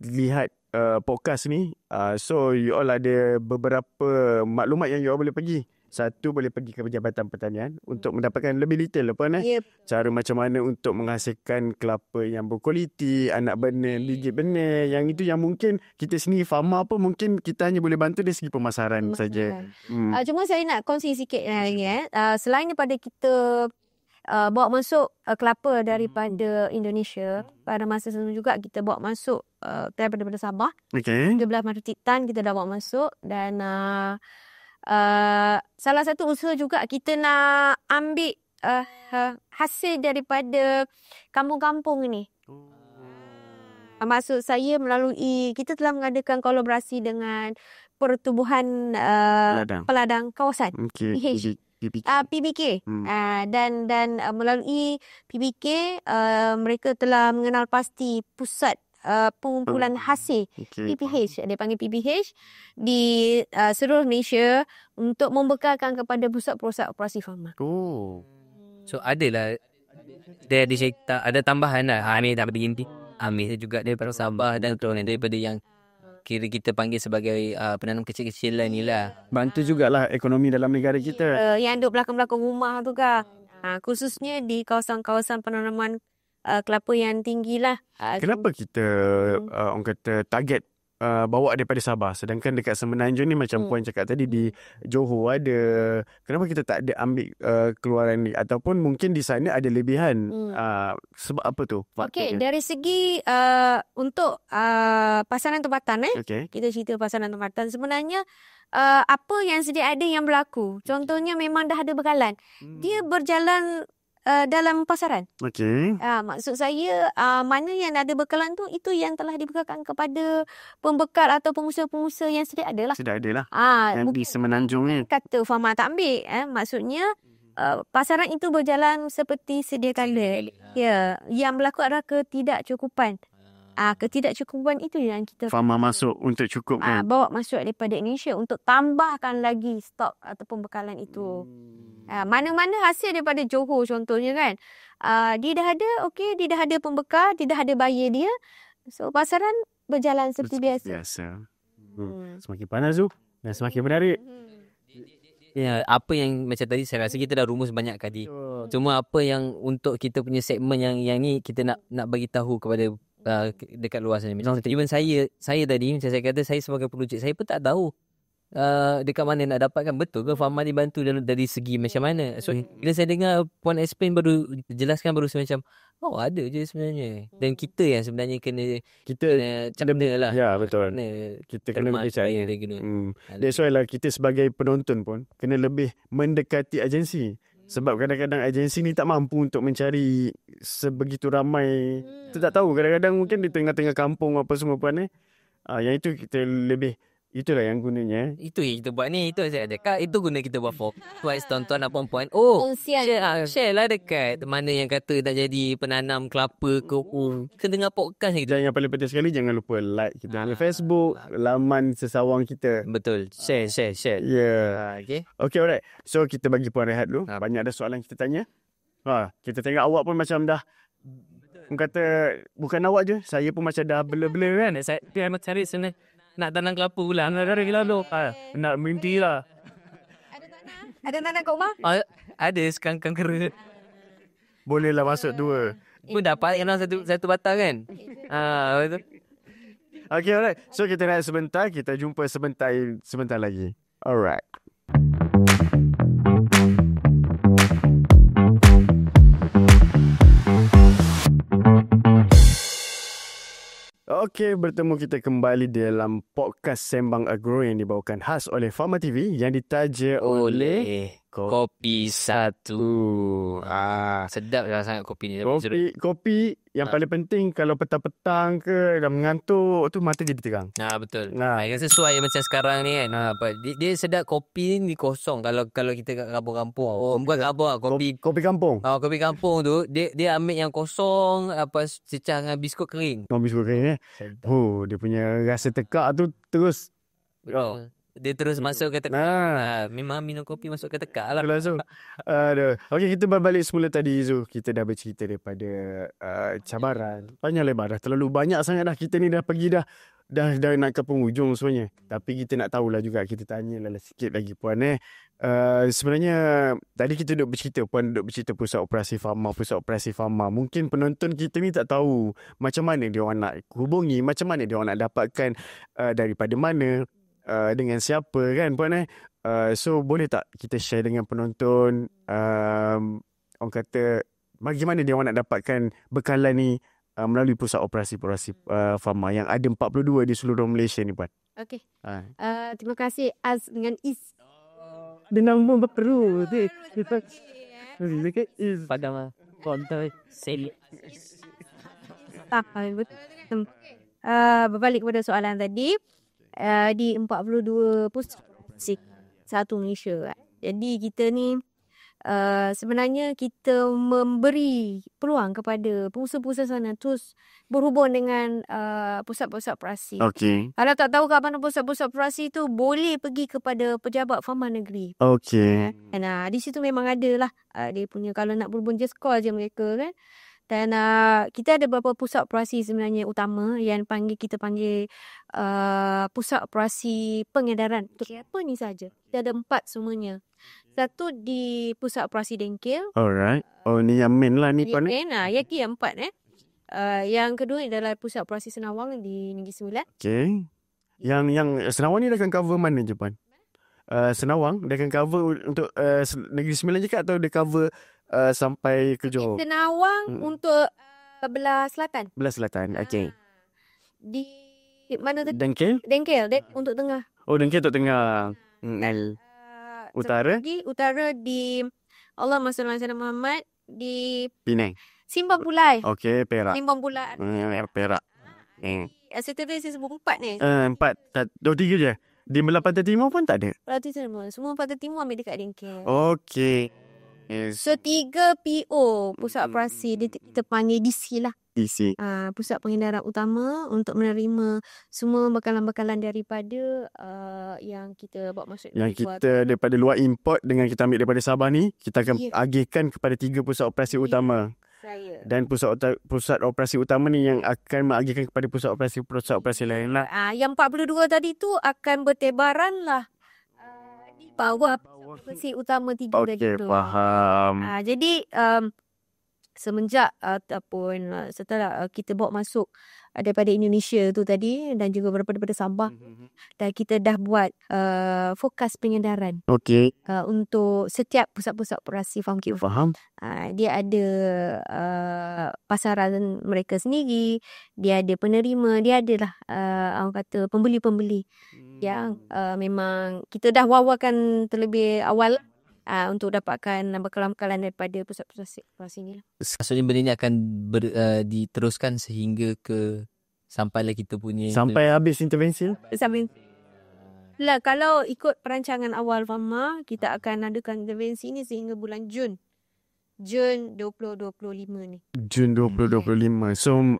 Speaker 1: lihat podcast ni, so you all ada beberapa maklumat yang you all boleh pergi. Satu, boleh pergi ke Jabatan Pertanian untuk mendapatkan lebih detail cara macam mana untuk menghasilkan kelapa yang berkualiti, anak benih, biji benih. Yang itu yang mungkin kita sendiri farmer pun mungkin kita hanya boleh bantu dari segi pemasaran saja.
Speaker 3: Cuma saya nak kongsi sikit lagi. Selain daripada kita bawa masuk kelapa daripada Indonesia, pada masa sama juga kita bawa masuk daripada Sabah. 17 metric tan kita dah bawa masuk. Dan salah satu usaha juga kita nak ambil hasil daripada kampung-kampung ni. Maksud saya melalui, kita telah mengadakan kolaborasi dengan Pertubuhan Peladang Kawasan, PBK. Dan melalui PBK mereka telah mengenal pasti pusat pengumpulan hasil, PPH, dia panggil PPH di seluruh Malaysia untuk membekalkan kepada pusat-pusat operasi farma.
Speaker 2: So adalah dia ada tambahan lah. Amir tak berhenti. Amir juga daripada Sabah dan daripada yang kira kita panggil sebagai penanam kecil-kecilan ni lah.
Speaker 1: Bantu jugalah ekonomi dalam negara kita.
Speaker 3: Yang duduk belakang-belakang rumah tu kan. Khususnya di kawasan-kawasan penanaman kelapa yang tinggi lah.
Speaker 1: Kenapa kita orang kata target bawa daripada Sabah, sedangkan dekat Semenanjung ni macam puan cakap tadi di Johor ada. Kenapa kita tak ada ambil keluaran ni, ataupun mungkin di sana ada lebihan? Sebab apa tu?
Speaker 3: Okey, dari segi untuk pasaran tempatan kita cerita pasaran tempatan, sebenarnya apa yang sedia ada yang berlaku. Contohnya memang dah ada bekalan. Dia berjalan dalam pasaran. Maksud saya mana yang ada bekalan tu, itu yang telah dibekalkan kepada pembekal atau pengusaha-pengusaha yang sedia ada lah.
Speaker 1: Yang di Semenanjung ni
Speaker 3: kata farma tak ambil, maksudnya pasaran itu berjalan seperti sedia kala. Yang berlaku adalah ketidakcukupan. Ketidakcukupan itu yang kita
Speaker 1: farma masuk untuk cukupkan,
Speaker 3: bawa masuk daripada Indonesia untuk tambahkan lagi stok ataupun bekalan itu. Mana-mana hasil daripada Johor contohnya kan, dia dah ada, dia dah ada pembekal, dia dah ada buyer dia. So pasaran berjalan seperti biasa.
Speaker 1: Semakin panas tu dan semakin menarik.
Speaker 2: Apa yang macam tadi saya rasa kita dah rumus banyak kali. Cuma apa yang untuk kita punya segmen yang ni kita nak bagi tahu kepada dekat luar sana. Even saya tadi macam saya kata, saya sebagai perujuk, saya pun tak tahu dekat mana nak dapatkan. Betul ke farma dibantu dari segi macam mana? So bila saya dengar puan explain, baru jelaskan, baru saya macam ada je sebenarnya. Dan kita yang sebenarnya kena lah.
Speaker 1: Ya, betul. Kita kena percaya. That's why lah kita sebagai penonton pun kena lebih mendekati agensi. Sebab kadang-kadang agensi ni tak mampu untuk mencari sebegitu ramai. Kita tak tahu, kadang-kadang mungkin di tengah-tengah kampung apa semua pun yang itu kita lebih, itulah yang gunanya.
Speaker 2: Itu yang kita buat ni. Itu saya cakap, itu guna kita buat twice tuan-tuan dan puan-puan. Share lah dekat mana yang kata tak jadi penanam kelapa ke. Kita dengar podcast ni.
Speaker 1: Dan yang paling penting sekali, jangan lupa like kita di Facebook, laman sesawang kita.
Speaker 2: Betul. Share.
Speaker 1: Okay, alright. So kita bagi puan rehat dulu. Banyak ada soalan kita tanya. Kita tengok awak pun macam dah, orang kata bukan awak je, saya pun macam dah blur-blur kan.
Speaker 2: Saya memang cari sebenarnya nak tanam kelapa pula. Dari lalu.
Speaker 1: Nak mimpi lah.
Speaker 3: Ada tanah kat rumah?
Speaker 2: Ada sekangkang kera.
Speaker 1: Boleh lah masuk 2.
Speaker 2: Pun dapat kena satu batang kan. Betul.
Speaker 1: Okay, alright. So, kita nak sebentar. Kita jumpa sebentar lagi. Alright. Okey, bertemu kita kembali dalam podcast Sembang Agro yang dibawakan khas oleh Pharma TV yang ditaja oleh
Speaker 2: Kopi Satu. Sedap lah sangat kopi ni.
Speaker 1: Kopi yang paling penting kalau petang-petang ke dah mengantuk tu mata jadi terang.
Speaker 2: Betul. Sesuai macam sekarang ni kan. Dia sedap kopi ni kosong kalau kita kat kampung-kampung. Bukan kampung
Speaker 1: kopi kampung.
Speaker 2: Kopi kampung tu dia ambil yang kosong cecah dengan biskut kering.
Speaker 1: Biskut kering dia punya rasa tekak tu terus.
Speaker 2: Dia terus masuk ke tekak. Memang minum kopi masuk ke tekak lah.
Speaker 1: Langsung. Okey, kita berbalik semula tadi Zu. Kita dah bercerita daripada cabaran. Panjang lebar dah. Terlalu banyak sangat dah. Kita ni dah pergi dah nak ke penghujung sebenarnya. Tapi kita nak tahulah juga. Kita tanya lah sikit lagi Puan sebenarnya tadi kita duduk bercerita. Puan duduk bercerita pusat operasi Pharma. Mungkin penonton kita ni tak tahu macam mana dia orang nak hubungi, macam mana dia orang nak dapatkan daripada mana, dengan siapa kan Puan so boleh tak kita share dengan penonton orang kata bagaimana dia orang nak dapatkan bekalan ni melalui pusat operasi Pharma yang ada 42 di seluruh Malaysia ni Puan.
Speaker 3: Okey. Terima kasih Az dengan Is.
Speaker 1: Dia nama berperu tu.
Speaker 2: Padahal kontak sel.
Speaker 3: Betul. Berbalik kepada soalan tadi. Di 42 pusat satu Malaysia. Jadi kita ni sebenarnya kita memberi peluang kepada pengusaha-pengusaha sana terus berhubung dengan pusat-pusat operasi.
Speaker 1: Okey.
Speaker 3: Kalau tak tahu kat mana pusat-pusat operasi tu, boleh pergi kepada pejabat Pharma Negeri.
Speaker 1: Okey.
Speaker 3: Di situ memang ada lah dia punya, kalau nak berhubung just call je mereka kan. Dan kita ada beberapa pusat operasi sebenarnya utama yang kita panggil pusat operasi pengedaran. Untuk apa ni saja. Kita ada 4 semuanya. Satu di pusat operasi Dengkil.
Speaker 1: Alright. Ni yang main lah ni Puan.
Speaker 3: Yang 4 yang kedua adalah pusat operasi Senawang di Negeri Sembilan.
Speaker 1: Okey. Yang Senawang ni dia akan cover mana je Puan? Senawang dia akan cover untuk Negeri Sembilan je ke atau dia cover sampai ke Johor?
Speaker 3: Senawang untuk belah selatan.
Speaker 1: Belah selatan. Okey.
Speaker 3: Di mana tu?
Speaker 1: Dengkil
Speaker 3: untuk tengah.
Speaker 1: Dengkil untuk tengah. Utara?
Speaker 3: Utara di Allahumma salli ala sayyidina Muhammad di
Speaker 1: Penang.
Speaker 3: Simpang Pulai.
Speaker 1: Okey, Perak.
Speaker 3: Simpang Pulai.
Speaker 1: Perak.
Speaker 3: Setelah saya sebut 4 ni.
Speaker 1: 4. 3 je. Di belah pantai timur pun tak ada.
Speaker 3: Semua pantai timur ambil dekat Dengkil.
Speaker 1: Okey. Yes.
Speaker 3: So 3 PO pusat operasi kita panggil DC lah.
Speaker 1: DC.
Speaker 3: Pusat pengedaran utama untuk menerima semua bekalan-bekalan daripada yang kita bawa masuk
Speaker 1: daripada luar import dengan kita ambil daripada Sabah ni, kita akan agihkan kepada 3 pusat operasi utama. Dan pusat operasi utama ni yang akan mengagihkan kepada pusat operasi lain lah.
Speaker 3: Yang 42 tadi tu akan bertebaran lah di bawah operasi utama 3 tadi tu.
Speaker 1: Okey, faham.
Speaker 3: Jadi semenjak ataupun setelah kita bawa masuk daripada Indonesia tu tadi dan juga daripada Sabah, dan kita dah buat fokus pengedaran.
Speaker 1: Okey.
Speaker 3: Untuk setiap pusat-pusat operasi Farm Kit.
Speaker 1: Faham.
Speaker 3: Dia ada pasaran mereka sendiri, dia ada penerima, dia adalah orang kata pembeli-pembeli yang memang kita dah wawarkan terlebih awal untuk dapatkan bekalan-bekalan daripada pusat-pusat operasi ni.
Speaker 2: Maksudnya benda ni akan diteruskan sehingga ke sampailah kita punya
Speaker 1: sampai habis intervensi
Speaker 3: lah. Kalau ikut perancangan awal Pharma, kita akan adakan intervensi ni sehingga bulan Jun 2025 ni.
Speaker 1: Jun 2025. So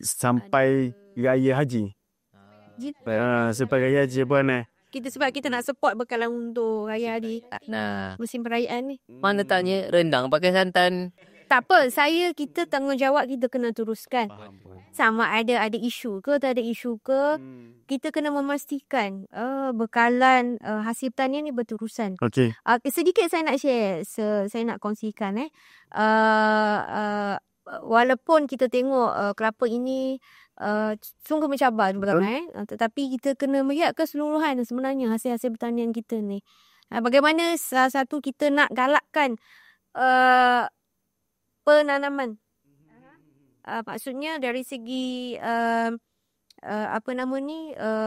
Speaker 1: sampai Raya Haji. Sampai Raya Haji Puan
Speaker 3: Sebab kita nak support bekalan untuk Raya Haji. Musim perayaan ni.
Speaker 2: Mana tanya rendang pakai santan.
Speaker 3: Tak apa, kita tanggungjawab kita kena teruskan. sama ada isu ke, tak ada isu ke. Kita kena memastikan bekalan hasil pertanian ni berterusan.
Speaker 1: Okey.
Speaker 3: Sedikit saya nak share, saya nak kongsikan walaupun kita tengok kelapa ini sungguh mencabar pertama, tetapi kita kena melihat keseluruhan sebenarnya hasil-hasil pertanian kita ni. Bagaimana salah satu kita nak galakkan penanaman. Maksudnya dari segi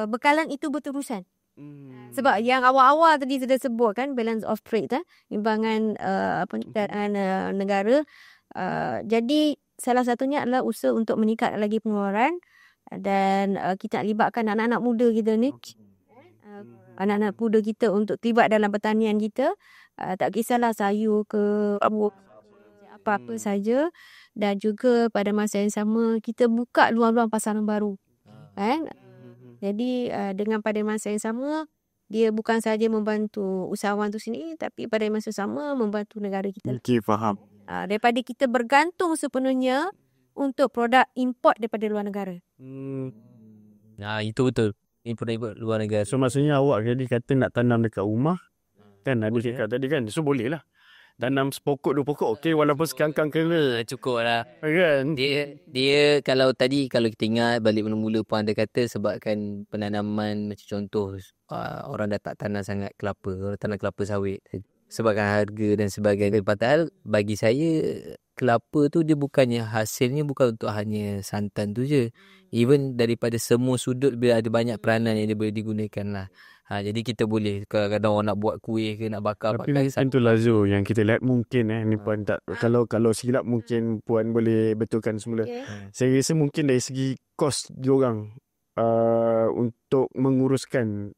Speaker 3: bekalan itu berterusan. Sebab yang awal-awal tadi sudah sebut kan, balance of trade, imbangan negara. Jadi salah satunya adalah usaha untuk meningkat lagi pengeluaran, dan kita libatkan anak-anak muda kita ni. Anak-anak muda kita untuk terlibat dalam pertanian kita. Tak kisahlah sayur ke apa-apa saja. Dan juga pada masa yang sama kita buka luang-luang pasaran baru. Jadi dengan pada masa yang sama, dia bukan sahaja membantu usahawan tu sendiri, tapi pada masa sama membantu negara kita.
Speaker 1: Okey, faham.
Speaker 3: Daripada kita bergantung sepenuhnya untuk produk import daripada luar negara.
Speaker 2: Itu betul. Import luar negara.
Speaker 1: So maksudnya awak tadi kata nak tanam dekat rumah, kan ada cakap tadi kan, so boleh lah. Tanam sepokok 2 pokok okey, walaupun sekangkang kena.
Speaker 2: Cukup lah.
Speaker 1: Kan?
Speaker 2: Dia kalau kita ingat balik mula-mula pun ada kata sebabkan penanaman macam contoh orang dah tak tanam sangat kelapa, orang tanam kelapa sawit sebabkan harga dan sebagainya. Padahal bagi saya kelapa tu dia bukannya hasilnya bukan untuk hanya santan tu je. Even daripada semua sudut dia ada banyak peranan yang dia boleh digunakan lah. Jadi kita boleh kadang-kadang orang nak buat kuih ke nak bakar.
Speaker 1: Tapi kan tu Lazo yang kita lihat mungkin ni Puan tak, kalau silap mungkin Puan boleh betulkan semula. Saya rasa mungkin dari segi kos diorang untuk menguruskan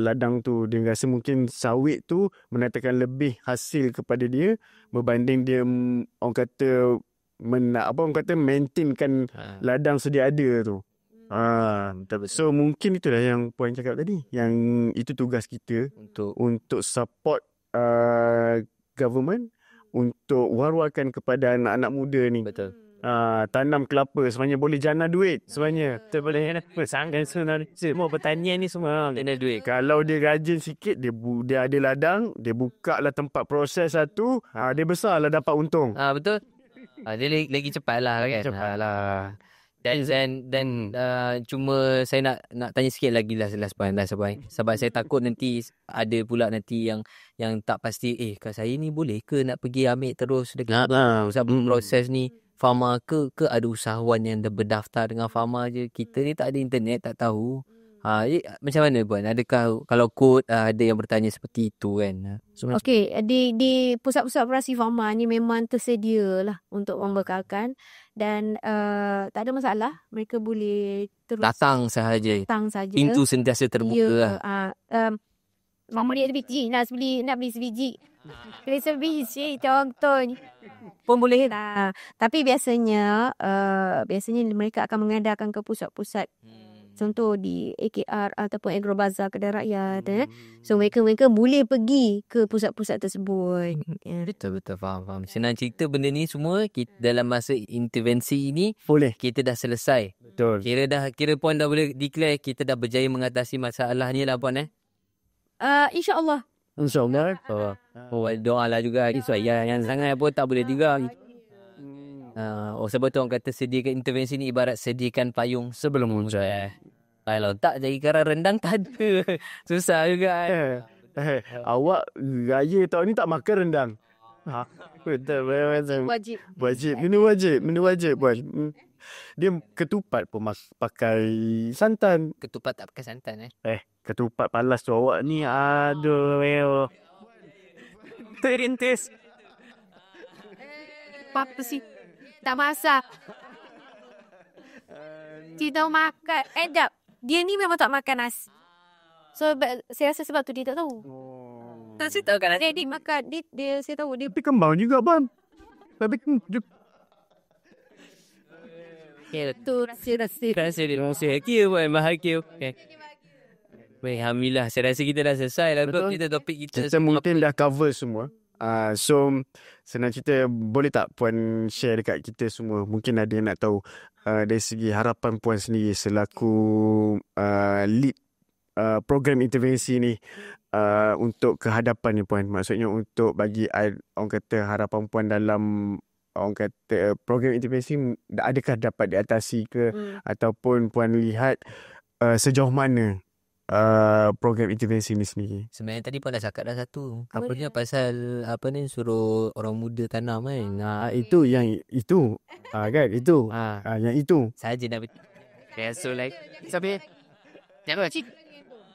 Speaker 1: ladang tu, dia rasa mungkin sawit tu mendatangkan lebih hasil kepada dia berbanding dia orang kata maintainkan ladang sedia ada tu. So mungkin itulah yang Puan cakap tadi, yang itu tugas kita untuk support government untuk war-warkan kepada anak-anak muda ni.
Speaker 2: Betul.
Speaker 1: Tanam kelapa sebenarnya boleh jana duit sebenarnya.
Speaker 2: Kita boleh sangat semua pertanian ni semua jana duit.
Speaker 1: Kalau dia rajin sikit, dia ada ladang, dia buka lah tempat proses satu, dia besar lah dapat untung.
Speaker 2: Betul. Dia lagi cepat lah kan.
Speaker 1: Cepat lah.
Speaker 2: Dan cuma saya nak tanya sikit lagi lah sebab saya takut nanti ada pula nanti yang tak pasti kalau saya ni boleh ke nak pergi ambil terus dekat proses ni farma ke ada usahawan yang dah berdaftar dengan farma je. Kita ni tak ada internet, tak tahu. Macam mana Puan? Adakah kalau kod ada yang bertanya seperti itu kan?
Speaker 3: Okey, di pusat-pusat operasi farma ni memang tersedia lah untuk membekalkan, dan tak ada masalah, mereka boleh terus
Speaker 2: datang sahaja. Pintu sentiasa terbuka lah.
Speaker 3: Mama dia ada biji, nak beli sebiji. Beli sebiji contoh pun boleh tak. Tapi biasanya mereka akan mengadakan ke pusat-pusat, contoh di AKR ataupun Agrobazar Kedai Rakyat. So mereka boleh pergi ke pusat-pusat tersebut.
Speaker 2: Betul faham. Senang cerita benda ni semua kita, dalam masa intervensi ini
Speaker 1: boleh
Speaker 2: kita dah selesai.
Speaker 1: Betul.
Speaker 2: Kira Puan dah boleh declare kita dah berjaya mengatasi masalah ni lah Puan.
Speaker 3: InsyaAllah.
Speaker 2: Doa lah juga. Yang sangat pun tak boleh juga. Sebab tu orang kata sediakan intervensi ni ibarat sediakan payung sebelum hujan. Kalau tak jadi karang rendang tak ada. Susah juga.
Speaker 1: Awak raya tahun ni tak makan rendang? Betul. Wajib. Menu wajib Puan. Dia ketupat pun pakai santan.
Speaker 2: Ketupat tak pakai santan
Speaker 1: Ketupat palas tu awak ni, aduh.
Speaker 2: Terintis.
Speaker 3: Apa sih? Tak masak. Tidak makan. Dia ni memang tak makan nasi. So saya rasa sebab tu dia tak tahu.
Speaker 2: Tak saya tahu kan.
Speaker 3: Dia makan. Dia saya tahu dia.
Speaker 1: Tapi kembang juga Bang. Tapi
Speaker 3: tu rasa
Speaker 2: dia bahagia Puan. Bahagia. Baik, alhamdulillah. Saya rasa kita dah selesai lah. Topik kita
Speaker 1: mungkin dah cover semua. So senang cerita, boleh tak Puan share dekat kita semua, mungkin ada yang nak tahu dari segi harapan puan sendiri selaku lead program intervensi ni untuk kehadapan ni puan, maksudnya untuk bagi orang kata harapan puan dalam orang kata program intervensi adakah dapat diatasi ke ataupun puan lihat sejauh mana program intervensi ni sendiri.
Speaker 2: Sebenarnya tadi pun dah cakap dah satu. Apa dia pasal apa ni suruh orang muda tanam kan.
Speaker 1: Itu yang itu. Kan itu. Yang itu.
Speaker 2: Saja dah so like sampai jangan.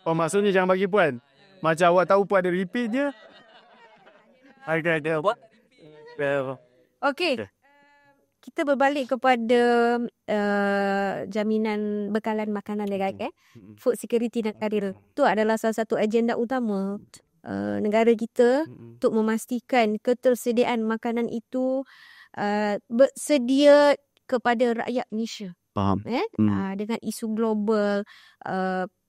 Speaker 1: Oh, maksudnya jangan bagi puan. Macam awak tahu puan ada repeat je. Ada buat.
Speaker 3: Okey. Kita berbalik kepada jaminan bekalan makanan legal, food security dan karir. Itu adalah salah satu agenda utama negara kita untuk memastikan ketersediaan makanan itu bersedia kepada rakyat Malaysia.
Speaker 1: Faham.
Speaker 3: Dengan isu global,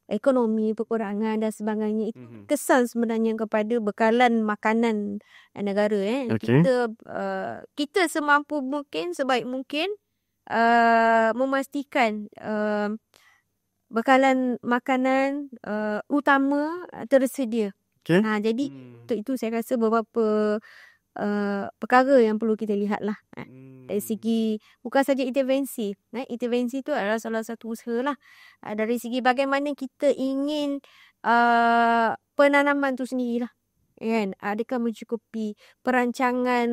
Speaker 3: ekonomi, peperangan dan sebagainya, itu kesan sebenarnya kepada bekalan makanan negara.
Speaker 1: Okay.
Speaker 3: Kita semampu mungkin, sebaik mungkin memastikan bekalan makanan utama tersedia.
Speaker 1: Okay.
Speaker 3: Jadi untuk itu saya rasa beberapa perkara yang perlu kita lihat lah. Dari segi bukan saja intervensi. Intervensi itu adalah salah satu usaha lah. Dari segi bagaimana kita ingin penanaman tu sendiri lah. Kan? Adakah mencukupi perancangan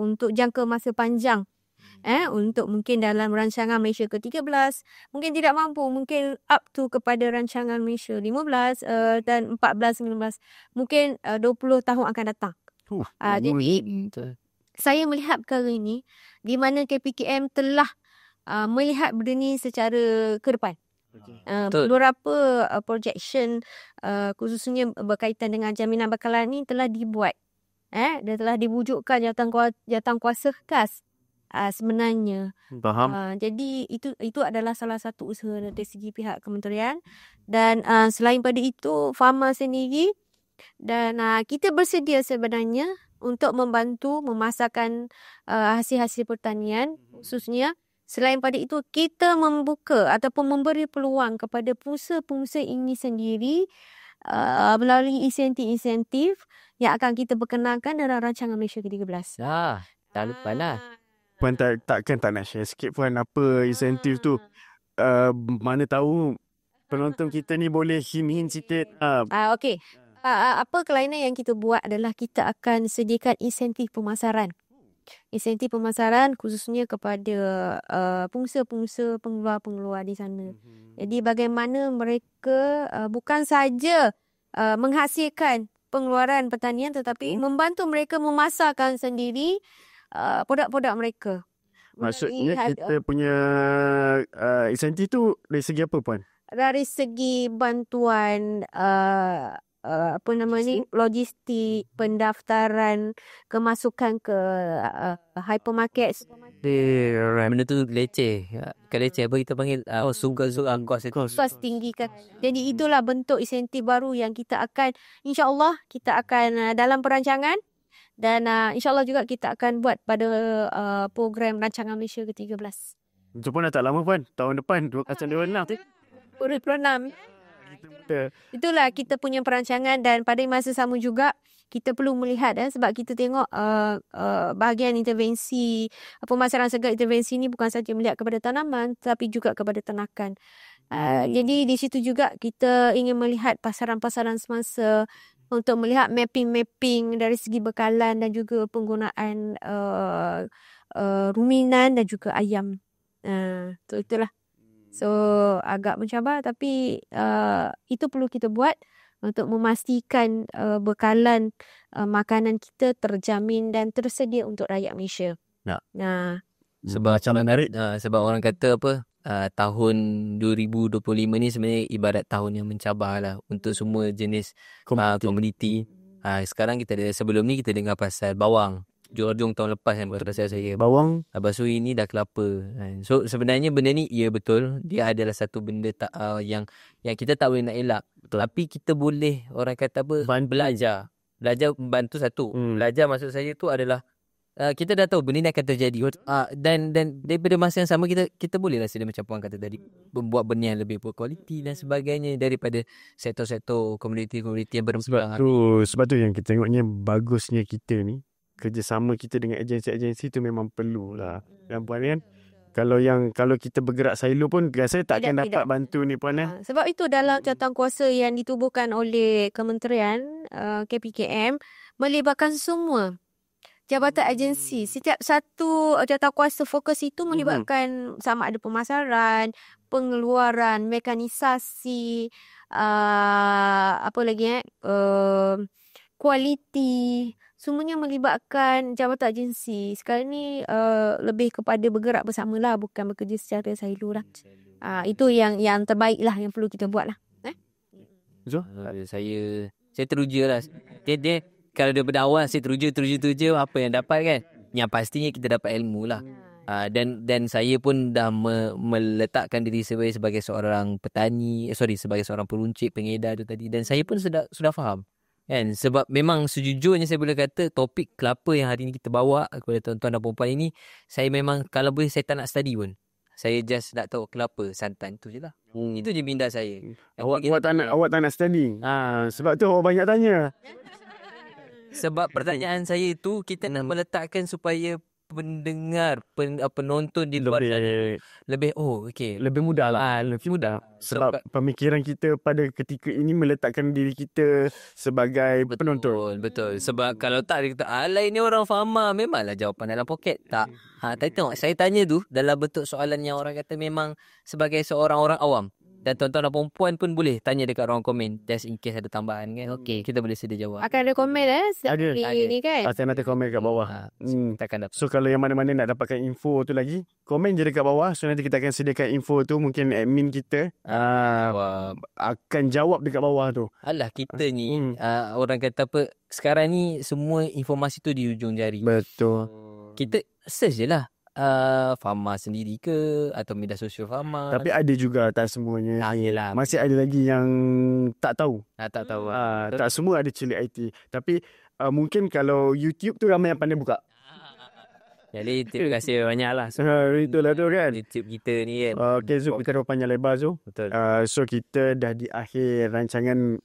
Speaker 3: untuk jangka masa panjang? Untuk mungkin dalam rancangan Malaysia ke-13, mungkin tidak mampu, mungkin up to kepada rancangan Malaysia 15 dan 14, 19, mungkin 20 tahun akan datang. Jadi saya melihat perkara ini di mana KPKM telah melihat benda ni secara ke depan. Beberapa projection khususnya berkaitan dengan jaminan bekalan ni telah dibuat. Dan telah diwujudkan jawatan kuasa khas sebenarnya.
Speaker 1: Faham.
Speaker 3: Jadi itu adalah salah satu usaha dari segi pihak kementerian. Dan selain pada itu, Pharma sendiri dan kita bersedia sebenarnya untuk membantu memasarkan hasil-hasil pertanian khususnya. Selain pada itu, kita membuka ataupun memberi peluang kepada pengusaha-pengusaha ini sendiri melalui insentif-insentif yang akan kita perkenalkan dalam rancangan Malaysia ke-13.
Speaker 2: Tak lupa lah.
Speaker 1: Puan takkan tak nak share sikit puan apa insentif tu? Mana tahu penonton kita ni boleh hint sikit.
Speaker 3: Okey. Apa kelainan yang kita buat adalah kita akan sediakan insentif pemasaran. Insentif pemasaran khususnya kepada pengusaha-pengusaha pengeluar-pengeluar di sana. Jadi bagaimana mereka bukan saja menghasilkan pengeluaran pertanian tetapi membantu mereka memasarkan sendiri produk-produk mereka.
Speaker 1: Maksudnya kita punya insentif tu dari segi apa puan?
Speaker 3: Dari segi bantuan logistik, pendaftaran, kemasukan ke hypermarket.
Speaker 2: Benda tu leceh. Bukan leceh, apa kita panggil sugar
Speaker 3: kos tinggi kan. Jadi itulah bentuk insentif baru yang kita akan, insyaAllah kita akan dalam perancangan. Dan insyaAllah juga kita akan buat pada program rancangan Malaysia ke-13.
Speaker 1: Itu pun dah tak lama puan. Tahun depan 2026.
Speaker 3: 2026. Itulah kita punya perancangan. Dan pada masa sama juga kita perlu melihat sebab kita tengok bahagian intervensi, pemasaran segala intervensi ni bukan saja melihat kepada tanaman tapi juga kepada ternakan. Jadi di situ juga kita ingin melihat pasaran-pasaran semasa untuk melihat mapping-mapping dari segi bekalan dan juga penggunaan ruminan dan juga ayam. Itulah. So agak mencabar tapi itu perlu kita buat untuk memastikan bekalan makanan kita terjamin dan tersedia untuk rakyat Malaysia.
Speaker 2: Sebab macam menarik. Sebab orang kata apa? Tahun 2025 ni sebenarnya ibarat tahun yang mencabar lah untuk semua jenis komoditi. Sekarang kita ada, sebelum ni kita dengar pasal bawang. Jurjung tahun lepas yang berasa saya.
Speaker 1: Bawang.
Speaker 2: Lepas tu ini dah kelapa. So sebenarnya benda ni ya betul. Dia adalah satu benda yang kita tak boleh nak elak. Betul. Tapi kita boleh orang kata apa? Belajar. Belajar membantu satu. Belajar maksud saya tu adalah kita dah tahu benda ni akan terjadi. Dan daripada masa yang sama kita boleh lah macam Puan kata tadi, membuat benda yang lebih berkualiti dan sebagainya daripada sektor-sektor komuniti-komuniti yang berkembang.
Speaker 1: Sebab tu yang kita tengoknya bagusnya kita ni, kerjasama kita dengan agensi-agensi tu memang perlu lah. Dan Puan kan, kalau kita bergerak silo pun rasa tak akan dapat bantu ni Puan kan.
Speaker 3: Sebab itu dalam jawatankuasa yang ditubuhkan oleh Kementerian KPKM melibatkan semua jabatan agensi. Setiap satu jawatankuasa fokus itu melibatkan sama ada pemasaran, pengeluaran, mekanisasi, apa lagi kualiti. Semuanya melibatkan jabatan agensi. Sekarang ni lebih kepada bergerak bersama lah, bukan bekerja secara silo lah. Itu yang terbaik lah yang perlu kita buat lah.
Speaker 2: Saya teruja lah. Dia kalau daripada awal saya teruja apa yang dapat kan. Yang pastinya kita dapat ilmu lah. Dan saya pun dah meletakkan diri saya sebagai seorang petani, sebagai seorang peruncit, pengedar tu tadi. Dan saya pun sudah faham. Kan, sebab memang sejujurnya saya boleh kata topik kelapa yang hari ni kita bawa kepada tuan-tuan dan puan-puan ini, saya memang kalau boleh saya tak nak study pun. Saya just nak tahu kelapa, santan tu je lah. Itu je minda saya.
Speaker 1: Awak tak nak study. Sebab tu awak banyak tanya.
Speaker 2: Sebab pertanyaan saya tu kita nak meletakkan supaya pendengar, penonton di luar lebih
Speaker 1: lebih mudah lah. Lebih mudah. Sebab pemikiran kita pada ketika ini meletakkan diri kita sebagai penonton.
Speaker 2: Betul. Sebab kalau tak dia kata lain ni orang faham, memanglah jawapan dalam poket. Tak. Tapi tengok saya tanya tu dalam bentuk soalan yang orang kata memang sebagai seorang orang awam. Dan tuan-tuan dan perempuan pun boleh tanya dekat ruang komen, just in case ada tambahan kan. Okey, kita boleh sedia jawab.
Speaker 3: Akan ada komen
Speaker 1: ada
Speaker 3: ni kan.
Speaker 1: Nanti komen kat bawah.
Speaker 2: Takkan dapat.
Speaker 1: So kalau yang mana-mana nak dapatkan info tu lagi, komen je dekat bawah. So nanti kita akan sediakan info tu. Mungkin admin kita akan jawab dekat bawah tu.
Speaker 2: Alah kita ni orang kata apa, sekarang ni semua informasi tu di ujung jari.
Speaker 1: Betul.
Speaker 2: Kita search je lah. Farma sendiri ke atau media sosial farma.
Speaker 1: Tapi ada juga, tak semuanya.
Speaker 2: Yelah.
Speaker 1: Masih ada lagi yang tak tahu.
Speaker 2: Tak tahu.
Speaker 1: Tak semua ada celik IT. Tapi mungkin kalau YouTube tu ramai yang pandai buka.
Speaker 2: Jadi terima kasih banyak lah.
Speaker 1: Itulah tu kan.
Speaker 2: YouTube kita ni kan.
Speaker 1: Okay, so kita dah panjang lebar so.
Speaker 2: Betul.
Speaker 1: So kita dah di akhir rancangan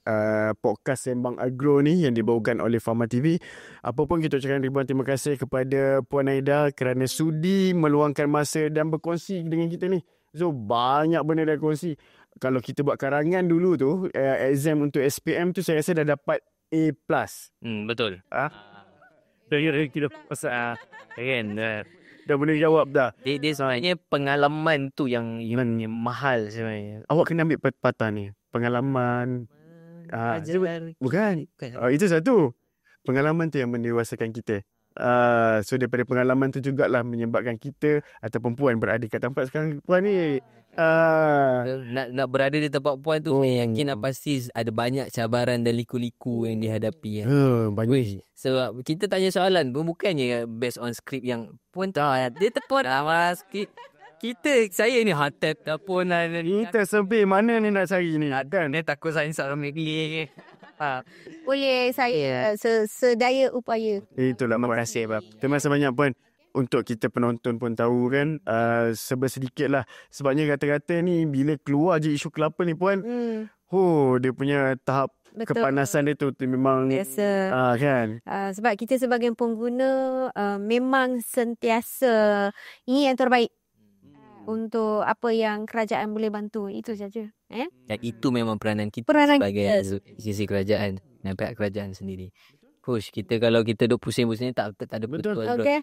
Speaker 1: podcast Sembang Agro ni yang dibawakan oleh Farma TV. Apa pun kita ucapkan ribuan terima kasih kepada Puan Aida kerana sudi meluangkan masa dan berkongsi dengan kita ni. So banyak benda dah kongsi. Kalau kita buat karangan dulu tu, exam untuk SPM tu saya rasa dah dapat A+.
Speaker 2: Betul.
Speaker 1: Kita pasal kan dah boleh jawab dah.
Speaker 2: Dia sebenarnya pengalaman tu yang mahal sebenarnya.
Speaker 1: Awak kena ambil patah ni. Pengalaman bukan. Itu satu. Pengalaman tu yang mendewasakan kita. So daripada pengalaman tu jugalah menyebabkan kita ataupun Puan berada kat tempat sekarang Puan ni.
Speaker 2: Nak berada di tempat Puan tu mungkin pasti ada banyak cabaran dan liku-liku yang dihadapi.
Speaker 1: Banyak.
Speaker 2: Sebab kita tanya soalan bukannya based on script yang Puan tahu dia tepun mas saya ni hati pun
Speaker 1: kita sempit mana ni nak cari ni
Speaker 2: dan dia takut sains sama ni.
Speaker 3: Boleh saya sedaya upaya.
Speaker 1: Itulah, terima kasih Bab. Terima kasih banyak Puan. Untuk kita penonton pun tahu kan, sedikit lah. Sebabnya kata-kata ni bila keluar je isu kelapa ni Puan, dia punya tahap kepanasan dia tu memang
Speaker 3: biasa
Speaker 1: kan.
Speaker 3: Sebab kita sebagai pengguna memang sentiasa ingin yang terbaik untuk apa yang kerajaan boleh bantu. Itu saja.
Speaker 2: Dan itu memang peranan kita sebagai sisi kerajaan dan pihak kerajaan sendiri. Kita kalau kita duk pusing-pusing tak ada betul.
Speaker 3: Okay.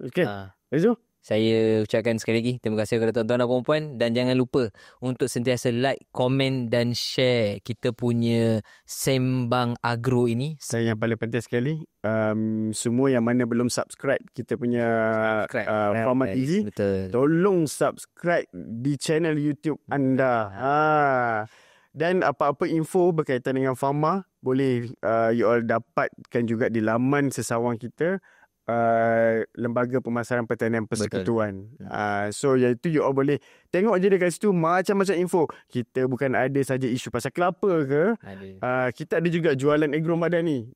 Speaker 1: Itu
Speaker 2: saya ucapkan sekali lagi terima kasih kepada tuan-tuan dan puan-puan, dan jangan lupa untuk sentiasa like, komen dan share kita punya Sembang Agro ini.
Speaker 1: Saya yang paling penting sekali, semua yang mana belum subscribe kita punya Farma TV, tolong subscribe di channel YouTube anda. Dan apa-apa info berkaitan dengan Farma boleh you all dapatkan juga di laman sesawang kita, Lembaga Pemasaran Pertanian Persekutuan. So iaitu you all boleh tengok je dekat situ macam-macam info. Kita bukan ada saja isu pasal kelapa ke, kita ada juga jualan agromadani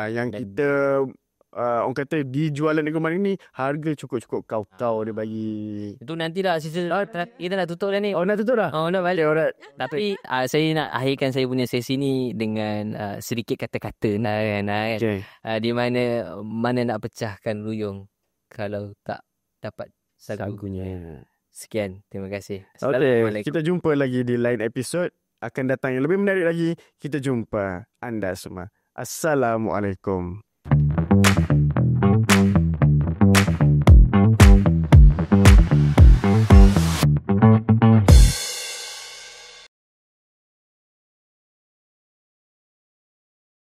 Speaker 1: yang kita orang kata di jualan negeri mana ni harga cukup-cukup kau dia bagi.
Speaker 2: Itu nanti dah sisa kita nak tutup dah ni.
Speaker 1: Oh nak tutup dah?
Speaker 2: Oh nak balik.
Speaker 1: Okay, alright.
Speaker 2: Tapi saya nak akhirkan saya punya sesi ni dengan sedikit kata-kata kan.
Speaker 1: Okay.
Speaker 2: Di mana nak pecahkan ruyung kalau tak dapat sagunya. Sekian, terima kasih.
Speaker 1: Okay, kita jumpa lagi di lain episod. Akan datang yang lebih menarik lagi. Kita jumpa anda semua. Assalamualaikum.